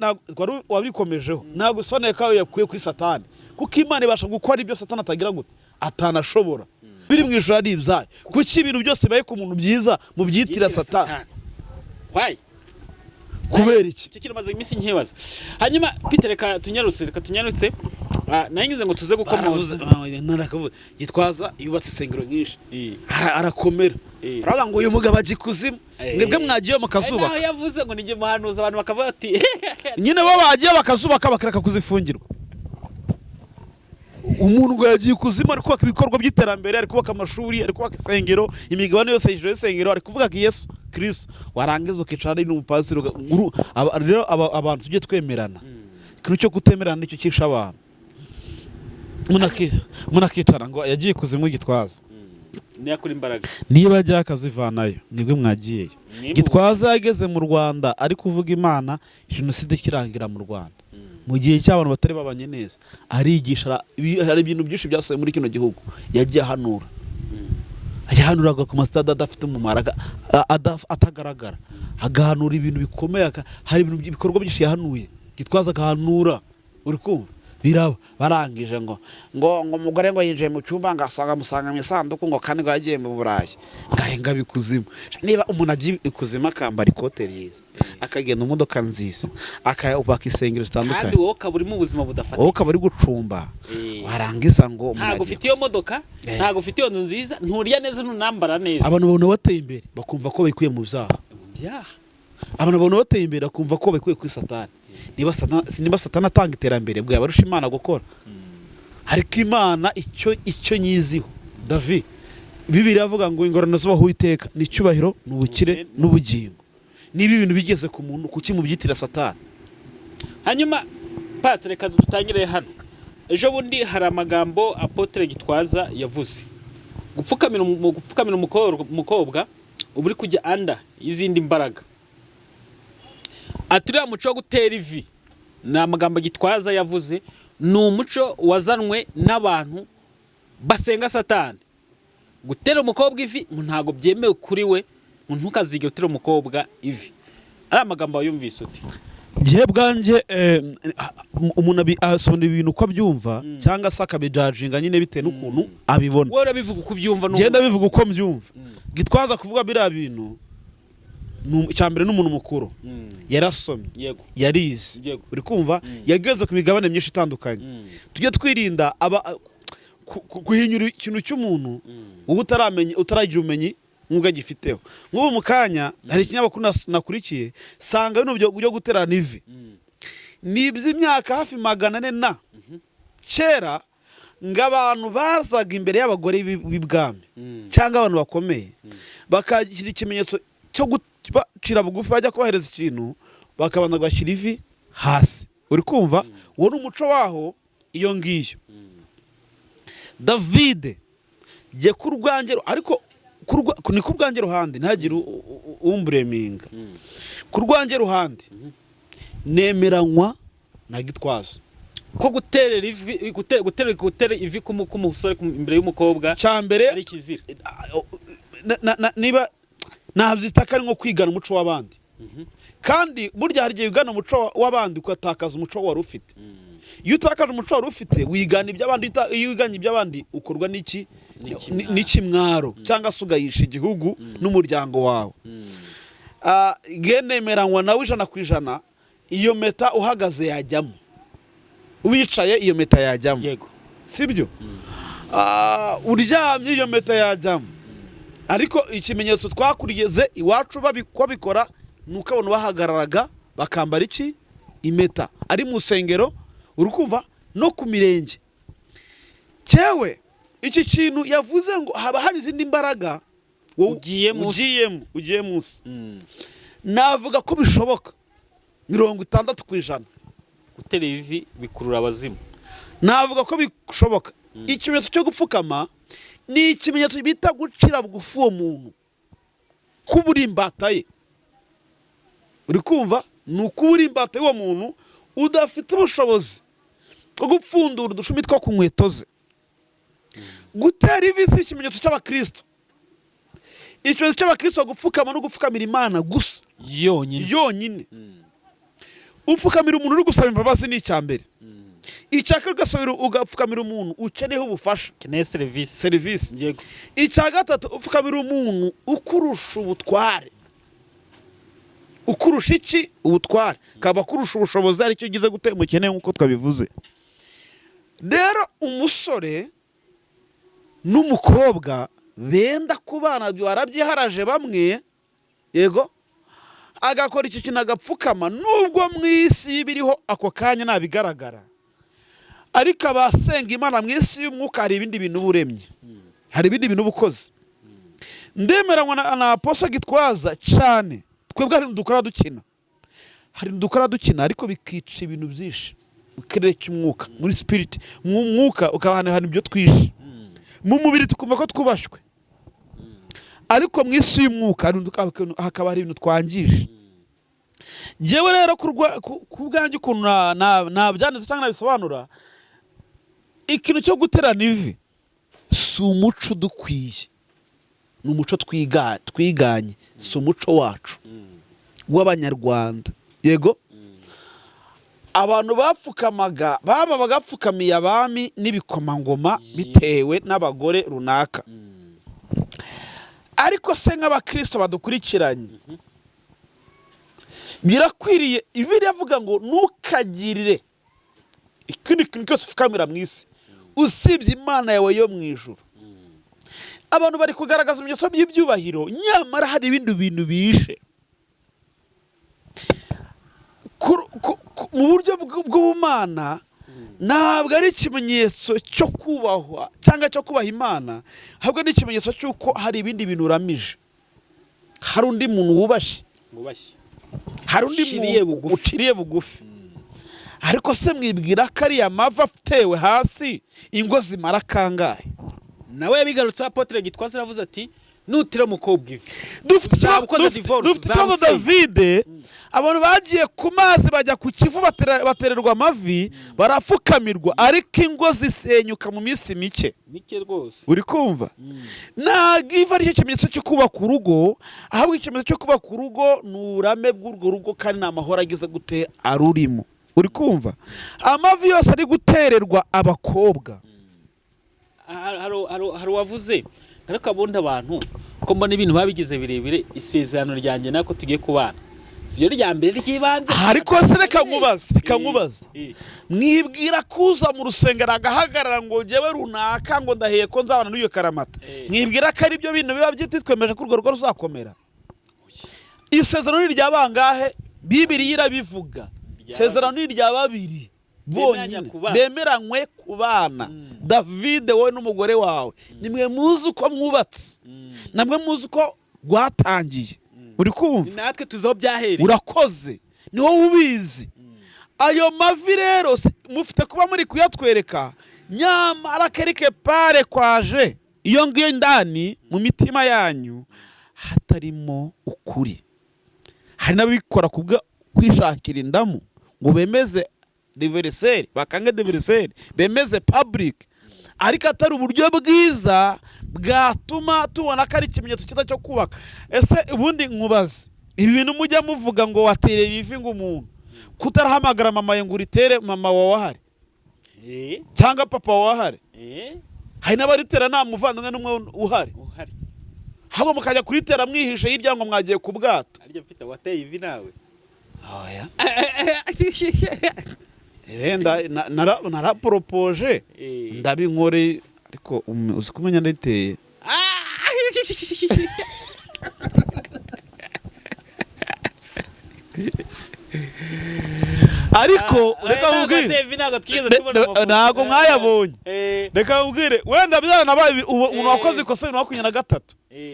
wabikomejeho ntago isoneka yakuye kuri satani kuko Imana ibasha gukora ibyo satani atagira gute atanashobora biri mu ijuru ari ibyayo kuki ibintu byose baye ku muntu byiza mu byitira satani why kubera iki kimaze imisi nkibaza hanyuma Peter reka tunyarutse nangize ngo tuze gukomoza narakavuze Gitwaza yubatse isengero nyinshi arakomera aravuga ngo uyu mugabo agikuzimu mwebwe mwagiye mu kazuba naho yavuze ngo nige muhanuza abantu bakavuga ati nyine bo bagiye bakazubaka bakareka kuzifungirwa umuntu ngo yagiye kuzimu ari kubaka ibikorwa by'iterambere ari kubaka amashuri ari kubaka isengero imigabane yose hejuru y'isengero ari kuvuga ko Yesu Kristo warangiza ukicara ari n'umupasiri rero abantu tujye twemerana ikintu cyo kutemerana nicyo kisha abantu munakicara ngo yagiye kuzimu Gitwaza niyakura imbaraga niba ajya akazivanayo nibwo mwagiyeyo Gitwaza yageze mu Rwanda ari kuvuga Imana jenoside kirangira mu Rwanda mu gihe cy'abantu batari babanye neza arigisha hari ibintu byinshi byasohoye muri kino gihugu yagiye ahanuraga ku masitade adafite umumaro atagaragara agahanura ibintu bikomeye hari ibintu bikorwa byinshi yahanuye Gitwaza agahanura uri kumva biraba barangije ngo umugore ngo yinjiye mu cyumba ngasanga musanga mu isanduku ngo kandi ngo yagiye mu Burayi ngarenga bikuzimu niba umuntu agiye ikuzima akambara ikote ryiza akagenda mu modoka nziza akubaka isengero zitandukanye kandi wowe ukaba uri mu buzima budafatika wowe ukaba uri gucumba warangiza ngo ntago ufite iyo modoka ntago ufite iyo nzu nziza nturya neza ntunambara neza abantu babona bateye imbere bakumva ko bikuye mu byaha abantu babona bateye imbere bakumva ko bikuye kuri satani niba satani atanga iterambere bwe yabarusha Imana gukora ariko Imana icyo nyiziho David Bibiliya avuga ngo ingorane zubaho Uwiteka ni icyubahiro n'ubukire n'ubugingo niba ibintu bigeze ku muntu kuki mu byitira satani hanyuma pasi reka dutangire hano ejo bundi hari amagambo Apotre Gitwaza yavuze gupfukamira umukobwa uburi kujya anda y'izindi mbaraga aturiya muco wo gutera ivi ni amagambo Gitwaza yavuze ni umuco wazanwe n'abantu basenga satani gutera umukobwa ivi ntago byemewe kuri we ntukazigire utera umukobwa ivi ari amagambo yumvise uti gihe bwanjye umuntu asobanura ibintu uko abyumva cyangwa se akabijajinga nyine bitewe n'ukuntu abibona wowe urabivuga uko ubyumva genda bivuga uko mbyumva Gitwaza kuvuga biriya bintu cyambere n'umuntu mukuru yarasomye yarize uri kumva yagenze ku migabane myinshi itandukanye tujye twirinda guhinyura ikintu cy'umuntu ubu utaragira ubumenyi nk'ubwo agifiteho nk'ubu mu kanya hari ikinyamakuru nakurikiye sanga bino byo guterana ivi ni iby'imyaka hafi 400 na kera ngo abantu bazaga imbere y'abagore b'ibwami cyangwa abantu bakomeye bakagira ikimenyetso cyo bacira bugufi bajya kubahereza ikintu bakabanza bashyira ivi hasi uri kumva uwo ni umuco waho iyo ngiyo David jye ku rwanjye ariko ni ku rwanjye ruhande ntagire umbureminga ku rwanjye ruhande nemeranywa na Gitwaza ko gutera ivi k'umusore imbere y'umukobwa cyambere ari kizira niba nabyita ko ari nko kwigana umuco w'abandi kandi burya hari igihe wigana umuco w'abandi ukatakaza umuco wari ufite iyo utakaje umuco wari ufite wigana iby'abandi iyo wiganye iby'abandi ukorwa n'ikimwaro cyangwa se ugayisha igihugu n'umuryango wawe nemeranywa nawe 100% iyo meta uhagaze yajyamo wicaye iyo meta yajyamo yego sibyo uryamye iyo meta yajyamo ariko ikimenyetso twakurigeze iwacu babikora nuko abantu bahagararaga bakambara iki impeta ari mu sengero urukumva no ku mirenge cyewe iki kintu yavuze ngo haba hari izindi mbaraga ugiye munsi navuga ko bishoboka 60% gutera ivi bikurura abazimu navuga ko bishoboka ikimenyetso cyo gupfukama ni ikimenyetso bita gucira bugufi uwo muntu kubura imbata ye uri kumva ni ukubura imbata y'uwo muntu udafite ubushobozi bwo gupfundura udushumi two ku nkweto ze gutera ivi si ikimenyetso cy'abakristo ikimenyetso cy'abakristo gupfukama no gupfukamira Imana gusa yonyine upfukamira umuntu uri gusaba imbabazi ni icyambere icyaka ugapfukamira umuntu ukeneyeho ubufasha keneye serivisi yego icya gatatu upfukamira umuntu ukurusha ubutware ukurusha iki ubutware kaba kurusha ubushobozi aricyo gize gute mukeneye nkuko twabivuze rero umusore n'umukobwa benda kubana barabyiharaje bamwe yego agakora iki kintu agapfukama nubwo mu isi biriho ako kanya nabigaragara ariko abasenga Imana mu isi y'umwuka hari ibindi bintu buremye hari ibindi bintu bukoze ndemeranywa na Apostle Gitwaza cyane twebwe hari dukora dukina ariko bikica ibintu byinshi ukirere cy'umwuka muri spirit mu mwuka ukabana ibyo twishe mu mubiri tukumva ko twubashwe ariko mu isi y'umwuka hakaba hari ibintu twangije jewe rero ku bwanjye ukuntu nabyanditse cyangwa nabisobanura ikintu cyo guterana ivi si umuco dukwiye ni umuco twiganye si umuco wacu w'abanyarwanda yego abantu bapfukamaga bagapfukamiye abami n'ibikomangoma bitewe n'abagore runaka ariko se nk'abakristo badukurikiranye birakwiriye Bibiliya avuga ngo ntukagirire ikindi kintu cyose ufukamira mu isi usibye Imana yawe yo mu ijuru abantu bari kugaragaza ibimenyetso by'ibyubahiro nyamara hari ibindi bintu bishe mu buryo bw'ubumana ntabwo ari ikimenyetso cyo kubahwa cyangwa cyo kubaha Imana ahubwo ni ikimenyetso cy'uko hari ibindi bintu uramije hari undi muntu wubashye hari undi muntu uciriye bugufi ariko se mwibwira ko ariya mava atewe hasi ingo zimara kangahe nawe yabigarutse Apotre Gitwaza aravuze ati nutira umukobwa ivi dufite ikibazo David abantu bagiye ku mazi bajya ku kivu batererwa amavi barapfukamirwa ariko ingo zisenyuka mu minsi mike rwose uri kumva ntabwo iva ari cyo kimenyetso cyo kubaka urugo ahubwo ikimenyetso cyo kubaka urugo ni uburame bw'urwo rugo kandi ni amahoro ageze gute arurimo uri kumva amavi yose ari gutererwa abakobwa hari uwavuze ariko abundi abantu ko mbona ibintu babigize birebire isezerano ryanjye nako tugiye kubana siyo rya mbere ry'ibanze ariko se reka nkubaze mwibwira kuza mu rusengero agahagarara ngo jyewe runaka ngo ndaheye ko nzabana n'uyo karamata mwibwira ko ari byo bintu biba byitwemeje ko urwo rugo ruzakomera isezerano ni rya bangahe Bibiliya irabivuga isezerano ni rya babiri bonyine bemeranywe kubana David wowe n'umugore wawe nimwe muzi uko mwubatse namwe muzi uko rwatangiye uri kumva natwe tuzaho byahereye urakoze ni wowe ubizi ayo mavi rero mufite kuba muri kuyatwereka, nyamara kereke pare kwaje iyo ngiyo indani mu mitima yanyu hatarimo ukuri. Hari n'abikora kubwa kwishakira indamu ngo bemeze diversaire, bakange diversaire, bemeze public, ariko atari uburyo bwiza bwatuma tubona ko ari ikimenyetso cyiza cyo kubaka. Ese ubundi nkubaze, ibi bintu mujya muvuga ngo waterera ivi ngo umuntu kutarahamagara mama ye ngo uritere mama wawe ahari cyangwa papa wawe ahari, hari n'abaritera nta muvandimwe n'umwe uhari, ahubwo mukajya kuritera mwihishe hirya ngo mwagiye ku bwato. arya mfite wateye ivi nawe. Oya. Naraporopoje ndabinkore, ariko uzi kumenya nditeye. Ariko reka mubwire, ntago mwayabonye. Reka mubwire, wenda byaranabaye umuntu wakoze ikosa 2023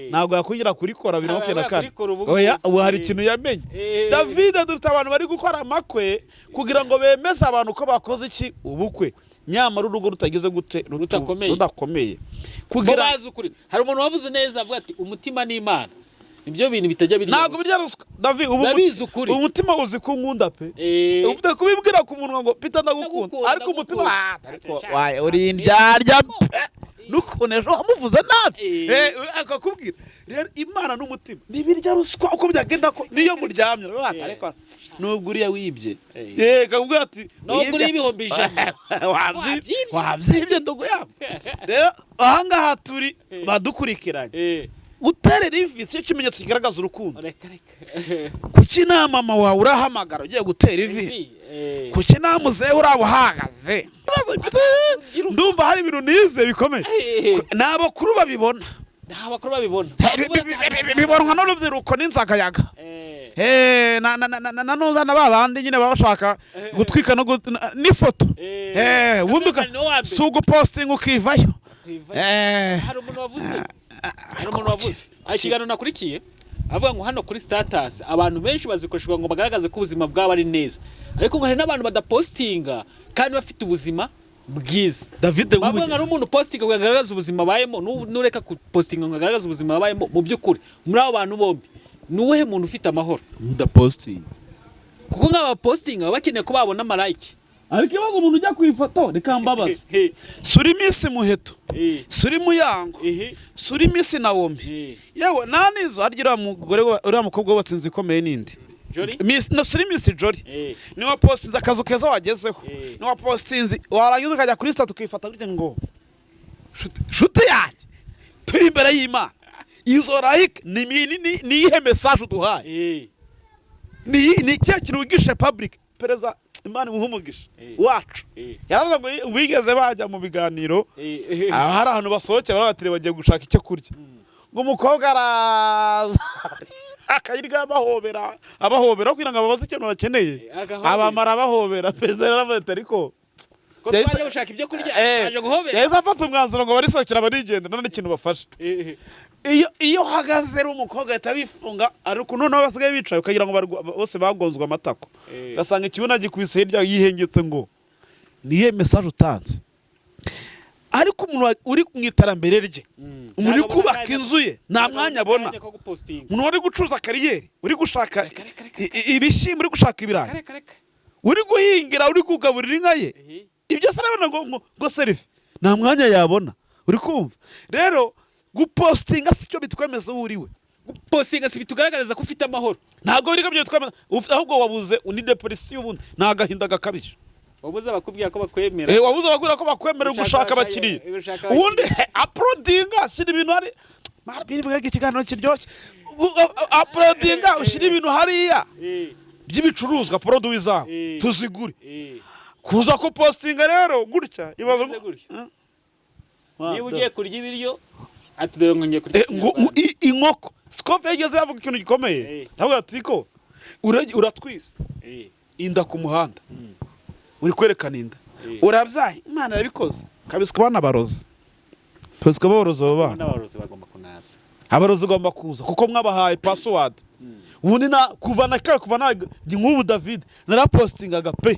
ntabwo yakwinjira kurikora 2024. Oya, ubu hari ikintu yamenye. David, dufite abantu bari gukora amakwe kugira ngo bemeze abantu ko bakoze iki ubukwe, nyamara urugo rutagize gute rudakomeye. Kugira bazi ukuri, hari umuntu wavuze neza avuga ati umutima ni Imana. Ibyo bintu bitajya biri. Ntabwo birya ruswa. David, umutima uzi ko nkunda pe. Ufite kubimbwira ku munwa ngo Peter ndagukunda, ariko umutima waye uri indyarya nukonejo amuvuza nabi. Akakubwira rero Imana n'umutima nibirya ruswa uko byagenda ko niyo muryamye ariko nubwo uriya wibye. Akakubwira ati nubwo uri ibihombi ijana wabyibye ndogo yabo. Rero ahangaha turi badukurikiranye. Guterera ivi cyo kimenyetso kigaragaza urukundo. Kuki na mama wawe urahamagara ugiye gutera ivi? Kuki na muzehe urabuhagaze? Ndumva hari ibintu nize bikomeye. N'abakuru babibona. Bibonwa n'urubyiruko n'inzagayaga. Nanuza n'abandi nyine babashaka gutwika no n'ifoto. Wumva sugu posting ukivayo. Hari umuntu wavuze ikiganiro nakurikiye avuga ngo hano kuri status abantu benshi bazikoreshwa ngo bagaragaze ko ubuzima bwabo ari neza, ariko ngo hari n'abantu badapostinga kandi bafite ubuzima bwiza. David, bavuga ngo ari umuntu postinga ngo agaragaze ubuzima bayemo, nureka postinga ngo agaragaze ubuzima bayemo. Mu by'ukuri muri abo bantu bombi nuwe muntu ufite amahoro udapostinga, kuko nk'aba postinga bakeneye ko babona amalike. Ariko ibazo umuntu ujya kwifoto reka mbabaza. Suri Miss Muheto, suri Muyango, suri Miss Naomi. Yewe nanizo argira mugore uri mukobwa watsinze ikomeye nindi. Miss no suri Miss Jolly. Ni wa postinze akazu keza wagezeho. Ni wa postinze warangiza ukajya kuri status ukifata gutya ngo shute yanjye turi imbere y'Imana. Izo like ni ihe message uduhaye. Ni cya kintu wigisha public pereza Imana muhumugisha wacu. Yaravuga ngo wigeze bajya mu biganiro hari ahantu basohoke barabatire bagiye gushaka icyo kurya, ngo umukobwa araza akayirga abahobera kugira ngo ababaze ikintu bakeneye, abamara abahobera peza yaravuze ariko ko twaje gushaka ibyo kurya aje guhobera. Yahise afata umwanzuro ngo barisohokera barigenda none ikintu bafasha. Iyo hagaze ari umukobwa ahita bifunga, ariko noneho basigaye bicaye ukagira ngo bose bagonzwe amatako, gasanga ikibona gikubise hirya yihengetse ngo niye message utanze. Ariko umuntu uri mu iterambere rye, umuntu uri kubaka inzu ye nta mwanya abona, umuntu uri gucuza kariyeri, uri gushaka ibishyimbo, uri gushaka ibirayi, uri guhingira, uri kugaburira inka ye, ibyo se arabona ngo selfie nta mwanya yabona. Uri kumva rero gupostinga sicyo bitwemeza uriwe. Gupostinga si bitugaragariza ko ufite amahoro. Ntago biri kabyo bitwemeza, ahubwo wabuze uni depression ubundi nagahinda gakabije. Wabuze bakubwira ko bakwemera. Wabuze bakubwira ko bakwemera gushaka abakiriya. Ubundi uploadinga shira ibintu hari biri bwege ikiganiro kiryoshye. Uploadinga ushira ibintu hariya by'ibicuruzwa produit zaho tuzigure. Kuza ko postinga rero gutya ibazo niba ugiye kurya ibiryo ati dore ngo ngiye kurya inkoko. Scope yageze yavuga ikintu gikomeye, navuga ati ko uratwise inda ku muhanda, uri kwerekana inda, urabyaye Imana yabikoze kabiswe bana barozi, kabiswe borozi baba n'abarozi bagomba kunaza, abarozi bagomba kuza kuko mwabahaye password. Ubundi na kuva na nk'ubu David narapostingaga pe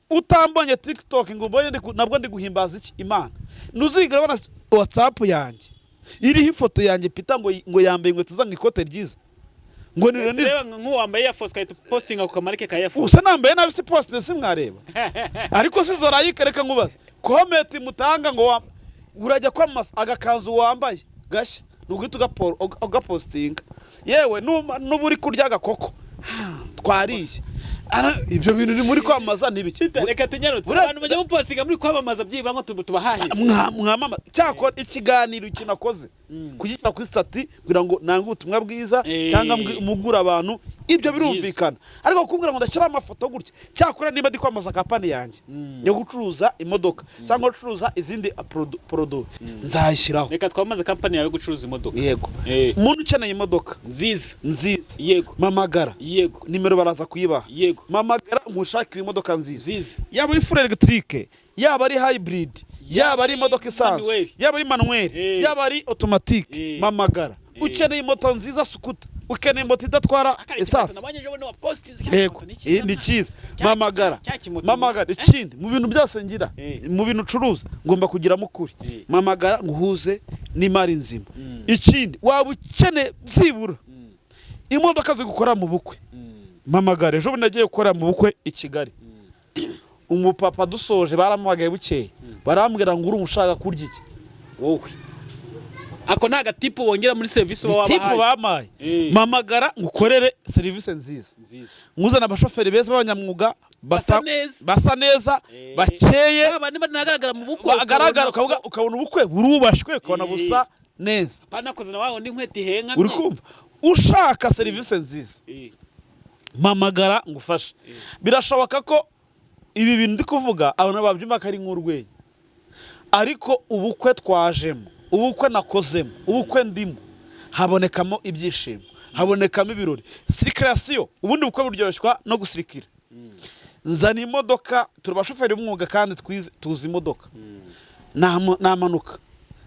utambonye TikTok ngo mbonye nabwo ndi guhimbaza iki Imana. Ntuzigera ubona WhatsApp yanjye iriho ifoto yanjye Peter ngo yambaye inkweto zanga ikote ryiza ngo ni Renise nk'uwambaye ya Force kayita postinga ku kamarike ka ya Force. Usa nambaye nabi si poste simwareba. Ariko sizora yikareka nkubaza comment mutanga ngo urajya kwamasa agakanzu wambaye gashya nuguhita ugapostinga yewe n'uburi kurya agakoko twariye ibyo bintu ni muri kwamaza nibiki. Reka tunyarutse abantu bajya gupostinga muri kwamamaza byibura ngo tubahahira mwamama cyakora ikiganiro kinakoze kugishyira kuri stati kugira ngo nange ubutumwa bwiza cyangwa mugura abantu ibyo birumvikana. Ariko kumbwira ngo ndashyira amafoto gutya cyakora niba ndi kwamaza kampani yanjye yo gucuruza imodoka cyangwa gucuruza izindi product nzayishyiraho. Reka twamaze kampani yawe yo gucuruza imodoka. Yego umuntu ukeneye imodoka nziza yego mamagara yego nimero baraza kuyibaha yego mamagara ngushakira imodoka nziza yaba ari full electric yaba ari hybrid yaba ari imodoka isanzwe yaba ari manuel yaba ari automatic mamagara. Ukeneye moto nziza sukuta ukeneye moto idatwara esasi yego ni cyiza mamagara ikindi mu bintu byose ngira mu bintu ucuruza ngomba kugiramo ukuri mamagara nguhuze n'imari nzima. Ikindi waba ukeneye byibura imodoka zigukora mu bukwe mamagara. Ejo nagiye gukora mu bukwe i Kigali umupapa dusoje baramuhagaye bukeye barambwira ngo uri umushaka kurya iki wowe ako naga tipo wongera muri service bamaye mamagara ngukorere service nziza nguzana abashoferi beza b'abanyamwuga basa neza bakeye abandi banagaragara mu bukwe bagaragara ukabona ubukwe burubashwe ukabona busa neza panakoze waho ndi nkweti henga uri kumva ushaka service nziza mamagara ngufasha. Birashoboka ko ibi bintu ndi kuvuga abantu babyumva ko ari nk'urwenya ariko ubukwe twajemo ubukwe nakozemo ubukwe ndimo habonekamo ibyishimo habonekamo ibirori sirikirasiyo. Ubundi bukwe buryoshwa no gusirikira. Nzana imodoka turabashoferi b'umwuga kandi tuzi imodoka namanuka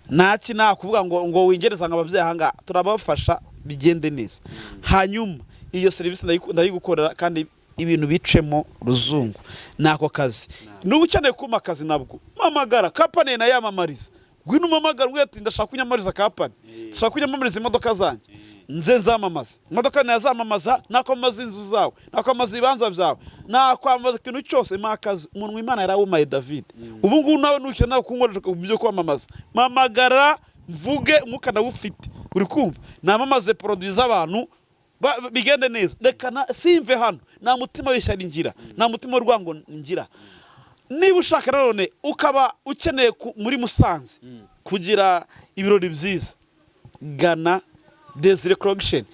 naki nakuvuga ngo wingereza nk'ababyeyi hanga turabafasha bigende neza. Hanyuma iyo service ndayigukorera kandi ibintu bicemo ruzungu nako kazi. Nubu ukeneye kuma akazi nabwo mamagara kampani na yamamariza gwino mamagara ngwete ndashaka kunyamariza kampani ndashaka kunyamariza imodoka zanjye nze nzamamaza imodoka nazamamaza nakomaza inzu zawe nakomaza ibanza byawe nakwamaza ikintu cyose makazi umuntu w'Imana yarawumaye David. Ubu ngubu nawe nukeneye kunkorera kubyo kwamamaza mamagara mvuge umwuka nawufite uri kumva namamaze produits z'abantu bigende neza. Reka simve hano nta mutima w'ishyari ngira nta mutima w'urwango ngira. Niba ushaka none ukaba ukeneye muri Musanze kugira ibirori byiza gana Desire Collection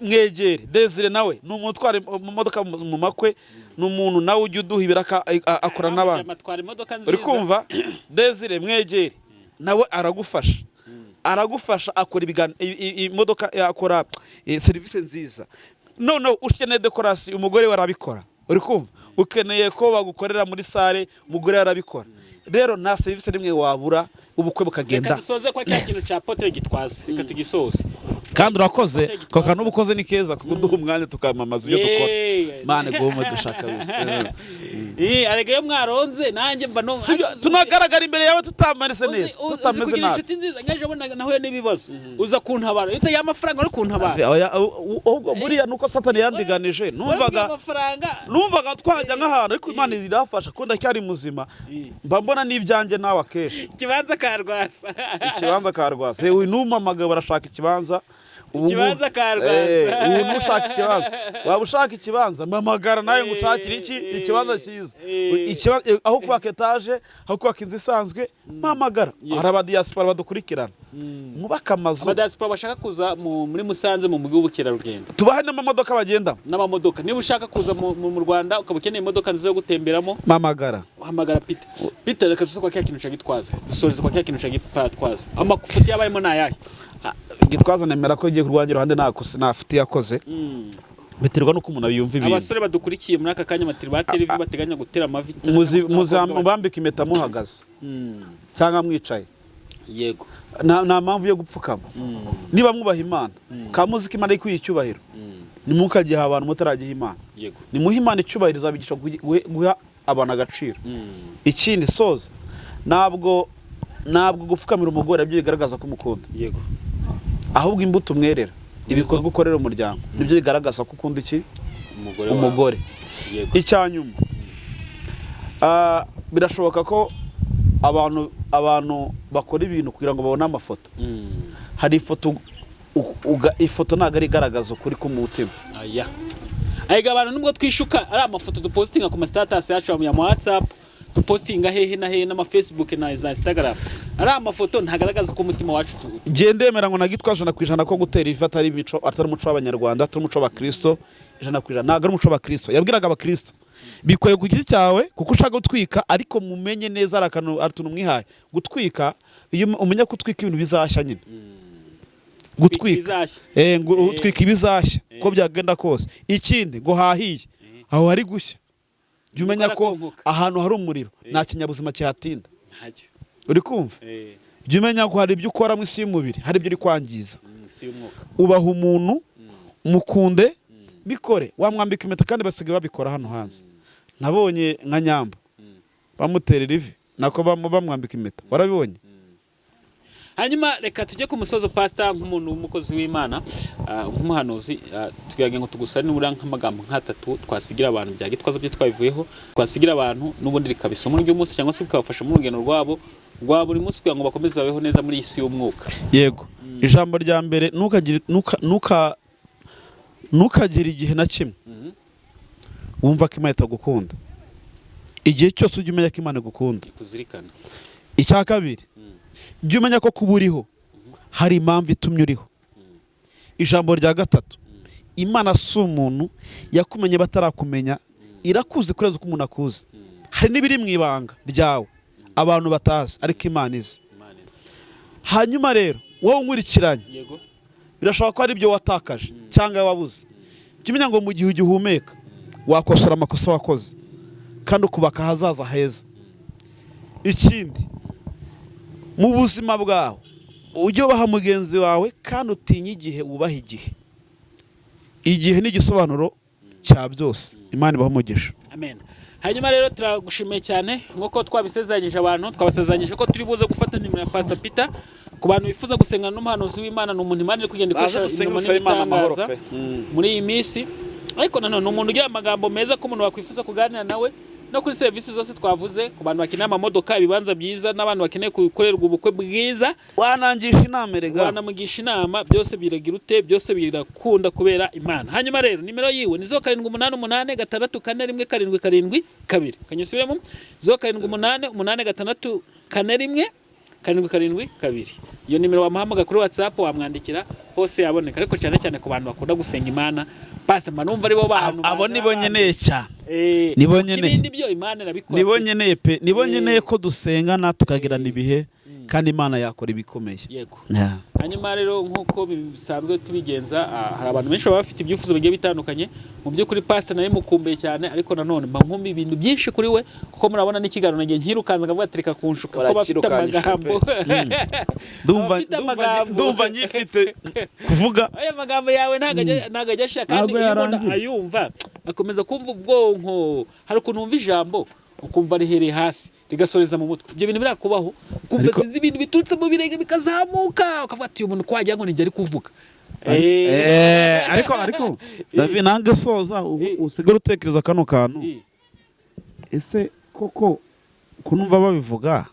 mwegere Desire nawe ni umuntu utwara imodoka mu makwe ni umuntu nawe ujya uduha ibiraka akora n'abandi uri kumva Desire mwegere nawe aragufasha akora imodoka akora service nziza. None ukeneye decoration umugore we arabikora uri kumva ukeneye ko bagukorera muri sale umugore arabikora. Rero na service rimwe wabura ubukwe bukagenda. Reka dusoze kwa kintu cha Apotre Gitwaza reka tugisoze kandi urakoze ko kantu ubukoze ni keza kuduha umwanya tukamamaza ibyo dukora mane gomwe dushaka wese arege yo mwaronze nanjye mba no tunagaragara imbere yawe tutamanese neza tutameze nabi inshuti nziza nyaje bona nahuye n'ibibazo uza kuntabara ita ya mafaranga ari kuntabara ubwo buriya nuko Satani yandiganije numvaga twajya nk'ahantu ariko Imana irafasha ko ndacyari muzima mba mbona n'ibyanjye nawe akesha ikibanza karwasa yewe numamaga barashaka ikibanza ikibanza karwasa ubu nushaka ikibanza waba ushaka ikibanza mpamagara nawe ngushakira ikibanza cyiza aho kubaka etaje aho kubaka inzu isanzwe mpamagara hari abadiaspora badukurikirana mwubaka amazu abadiaspora bashaka kuza muri Musanze mu mujyi w'ubukerarugendo tubahe n'amamodoka bagenda n'amamodoka niba ushaka kuza mu Rwanda ukaba ukeneye imodoka nziza yo gutemberamo mpamagara uhamagara Peter reka tuze kwa kintu cya Gitwaza dusoreze kwa kintu cya Gitwaza amafuti yabayemo nayahe Gitwaza nemera ko igiye kurwangira hande nafuti yakoze biterwa nuko umuntu yumva ibintu. Abasore badukurikiye muri aka kanya matiri ba TV bateganya gutera amavi mubambika impeta muhagaze cyangwa mwicaye yego nta mpamvu yo gupfukama niba mwubaha Imana kamuzika Imana ikuye icyubahiro nimukagiha abantu mutaragiha Imana yego nimuha Imana icyubahiro zabigisha guha abona agaciro. Ikindi soza ntabwo gupfukamira umugore byo bigaragaza ko umukunda, yego, ahubwo imbuto umwerera, ibikorwa ukorera umuryango nibyo bigaragaza ko ukunda iki umugore. Icyanyuma birashoboka ko abantu bakora ibintu kugira ngo babone amafoto. Hari ifoto ntabwo ari igaragaza ukuri k'umutima. Aiga abantu nubwo twishuka ari amafoto dupostinga ku status yacu ya WhatsApp, dupostinga hehe na hehe na Facebook na Instagram, ari amafoto ntagaragaza ko umutima wacu gendemera ngo nagitwaje na kwijana ko gutera ivi atari imico, atari umuco w'Abanyarwanda, atari umuco w'Abakristo. Ijana kwijana ntabwo ari umuco w'Abakristo. Yabwiraga Abakristo bikoye ku giti cyawe kuko ushaka gutwika, ariko mumenye neza aratuntu mwihaye gutwika. Iyo umenya gutwika ibintu bizashya nyine gutwika utwika ibizashya ko byagenda kose. Ikindi ngo hahiye aho hari gushya, jya umenya ko ahantu hari umuriro nta kinyabuzima kihatinda. Uri kumva? Jya umenya ko hari ibyo ukora mu isi y'umubiri, hari ibyo uri kwangiza. Ubaha umuntu, mukunde, bikore. Wamwambika impeta kandi basigaye babikora hano hanze. Nabonye nka Nyamba bamutera ivi nako bamwambika impeta, warabibonye? Hanyuma reka tujye ku musozo pastor, nk'umuntu w'umukozi w'Imana, nk'umuhanuzi, tugira ngo tugusane n'ubura nk'amagambo nk'atatu twasigira abantu bya gitwaza byo twabivuyeho, twasigira abantu n'ubundi rikabisomo ry'umunsi cyangwa se bikabafasha mu rugendo rwabo rwa buri munsi kugira ngo bakomeze babeho neza muri iyi si y'umwuka. Yego. Ijambo rya mbere, ntukagire igihe na kimwe wumva ko Imana itagukunda. Igihe cyose ujye umenya ko Imana igukunda, ikuzirikana. Icya kabiri, jya umenya ko kuba uriho hari impamvu itumye uriho. Ijambo rya gatatu, Imana si umuntu, yakumenye batarakumenya, irakuzi kurenza uko umuntu akuzi. Hari n'ibiri mu ibanga ryawe abantu batazi ariko Imana izi. Hanyuma rero wowe unkurikiranye, birashoboka ko ari ibyo watakaje cyangwa wabuze. Jya umenya ngo mu gihe ugihumeka wakosora amakosa wakoze kandi ukubaka ahazaza heza. Ikindi, mu buzima bwawe ujye ubaha mugenzi wawe kandi utinye igihe, wubaha igihe. Igihe ni igisobanuro cya byose. Imana ibahe umugisha. Amen. Hanyuma rero turagushimiye cyane, nk'uko twabisezeranyije abantu, twabasezeranyije ko turi buze gufata nimero ya Pastor Peter. Ku bantu bifuza gusengana n'umuhanuzi w'Imana, ni umuntu Imana iri kugenda ikoresha itangaza muri iyi minsi, ariko nanone umuntu ugira amagambo meza ko umuntu wakwifuza kuganira nawe no kuri serivisi zose twavuze. Ku bantu bakeneye amamodoka, ibibanza byiza, n'abantu bakeneye gukorerwa ubukwe bwiza, wanangisha inama, rega wanamugisha inama, byose biragira ute, byose birakunda kubera Imana. Hanyuma rero nimero yiwe ni 0788 kanyusubiremo 0788 iyo nimero wamuhamagara kuri WhatsApp, wamwandikira, hose yaboneka. Ariko cyane cyane ku bantu bakunda gusenga Imana, pastor manumva ari bo bantu abo nibonyeneye cyane, nibonyeneye ibindi byo Imana irabikora, nibonyeneye pe, nibonyeneye ko dusengana tukagirana ibihe kandi Imana yakora ibikomeye. Yego. Hanyuma rero nk'uko bisanzwe tubigenza, hari abantu benshi baba bafite ibyifuzo bigiye bitandukanye. Mu by'ukuri pastor nari mukumbuye cyane, ariko nanone nkumbi ibintu byinshi kuri we, kuko murabona n'ikiganiro nagiye nkirukanza ngavuga atereka kunshuka ko bafite amagambo. Ndumva nyifite kuvuga aya magambo yawe ntagajya ashaka, kandi iyo umuntu ayumva akomeza kumva ubwonko. Hari ukuntu wumva ijambo ukumva rihereye hasi rigasoreza mu mutwe. Ibyo bintu birakubaho, ukumva sinzi ibintu biturutse mu birenge bikazamuka, ukavuga ati uyu muntu kwagira ngo nijye ari kuvuga. Ariko David, nange soza usigara utekereza kano kantu. Ese koko kunumva babivuga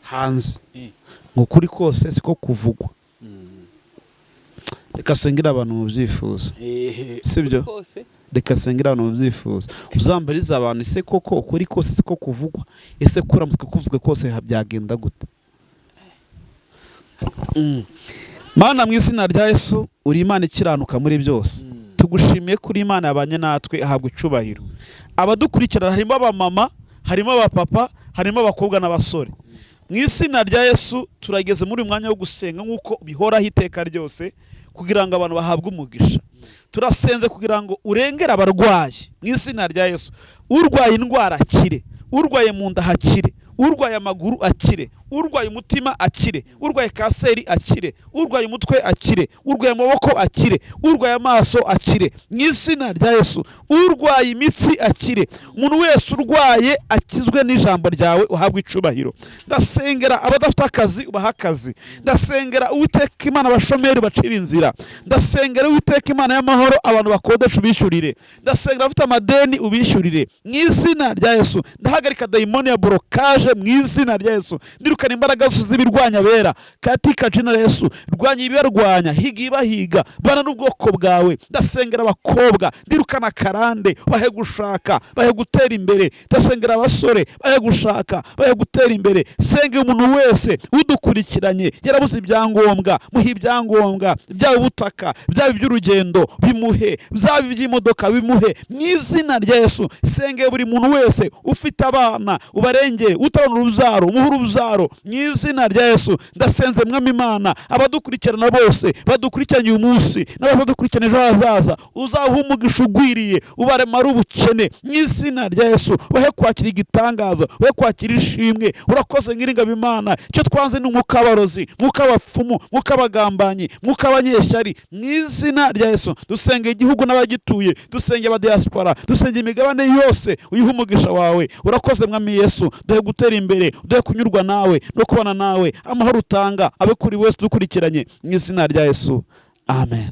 hanze ngo kuri kose siko kuvugwa. Reka sengera abantu mu byifuzo, sibyo? Reka sengera abantu mu byifuzo, uzambariza abantu, ese koko kuri kose siko kuvugwa? Ese kuramutse kuvuzwe kose byagenda gute? Mana, mu izina rya Yesu, uri Imana ikiranuka muri byose. Tugushimiye kuri Imana yabanye natwe, ahabwa icyubahiro. Abadukurikirana harimo abamama, harimo abapapa, harimo abakobwa n'abasore. Mu izina rya Yesu turageze muri mwanya wo gusenga nk'uko bihoraho iteka ryose, kugira ngo abantu bahabwe umugisha. Turasenze kugira ngo urengere abarwayi mu izina rya Yesu. Urwaye indwara akire, urwaye mu nda hakire, urwaye amaguru akire, urwaye umutima akire, urwaye kanseri akire, urwaye umutwe akire, urwaye amaboko akire, urwaye amaso akire mu izina rya Yesu, urwaye imitsi akire. Umuntu wese urwaye akizwe n'ijambo ryawe, uhabwe icubahiro. Ndasengera abadafite akazi ubaha akazi, ndasengera Uwiteka Imana abashomeri bacira inzira, ndasengera Uwiteka Imana y'amahoro abantu bakodesha ubishyurire, ndasengera abafite amadeni ubishyurire mu izina rya Yesu. Ndahagarika dayimoni ya borokaje mu izina rya Yesu, ndirukana imbaraga zose z'ibirwanya bera katika jina la Yesu. Rwanya ibibarwanya, higa ibahiga, bana n'ubwoko bwawe. Ndasengera abakobwa, ndirukana karande, bahe gushaka, bahe gutera imbere. Ndasengera abasore, bahe gushaka, bahe gutera imbere. Senge umuntu wese udukurikiranye yarabuze ibyangombwa, muhe ibyangombwa, byaba ubutaka, byaba iby'urugendo bimuhe, byaba iby'imodoka bimuhe mu izina rya Yesu. Senge buri muntu wese ufite abana ubarengere, utabona urubyaro umuhe urubyaro mu izina rya Yesu. Ndasenze Mwami Imana abadukurikirana bose, badukurikiranye uyu munsi n'abadukurikirana ejo hazaza, uzaha umugisha ugwiriye, ubaremare ubukene mu izina rya Yesu. Bahe kwakira igitangaza, bahe kwakira ishimwe. Urakoze Nyiringabo Imana, icyo twanze ni umwuka w'abarozi, umwuka w'abapfumu, umwuka w'abagambanyi, umwuka w'abanyeshyari mu izina rya Yesu. Dusenge igihugu n'abagituye, dusenge abadiaspora, dusenge imigabane yose, uyihe umugisha wawe. Urakoze Mwami Yesu, duhe gutera imbere, duhe kunyurwa nawe no kubana nawe. Amahoro utanga abe kuri wese dukurikiranye mu izina rya Yesu, amen.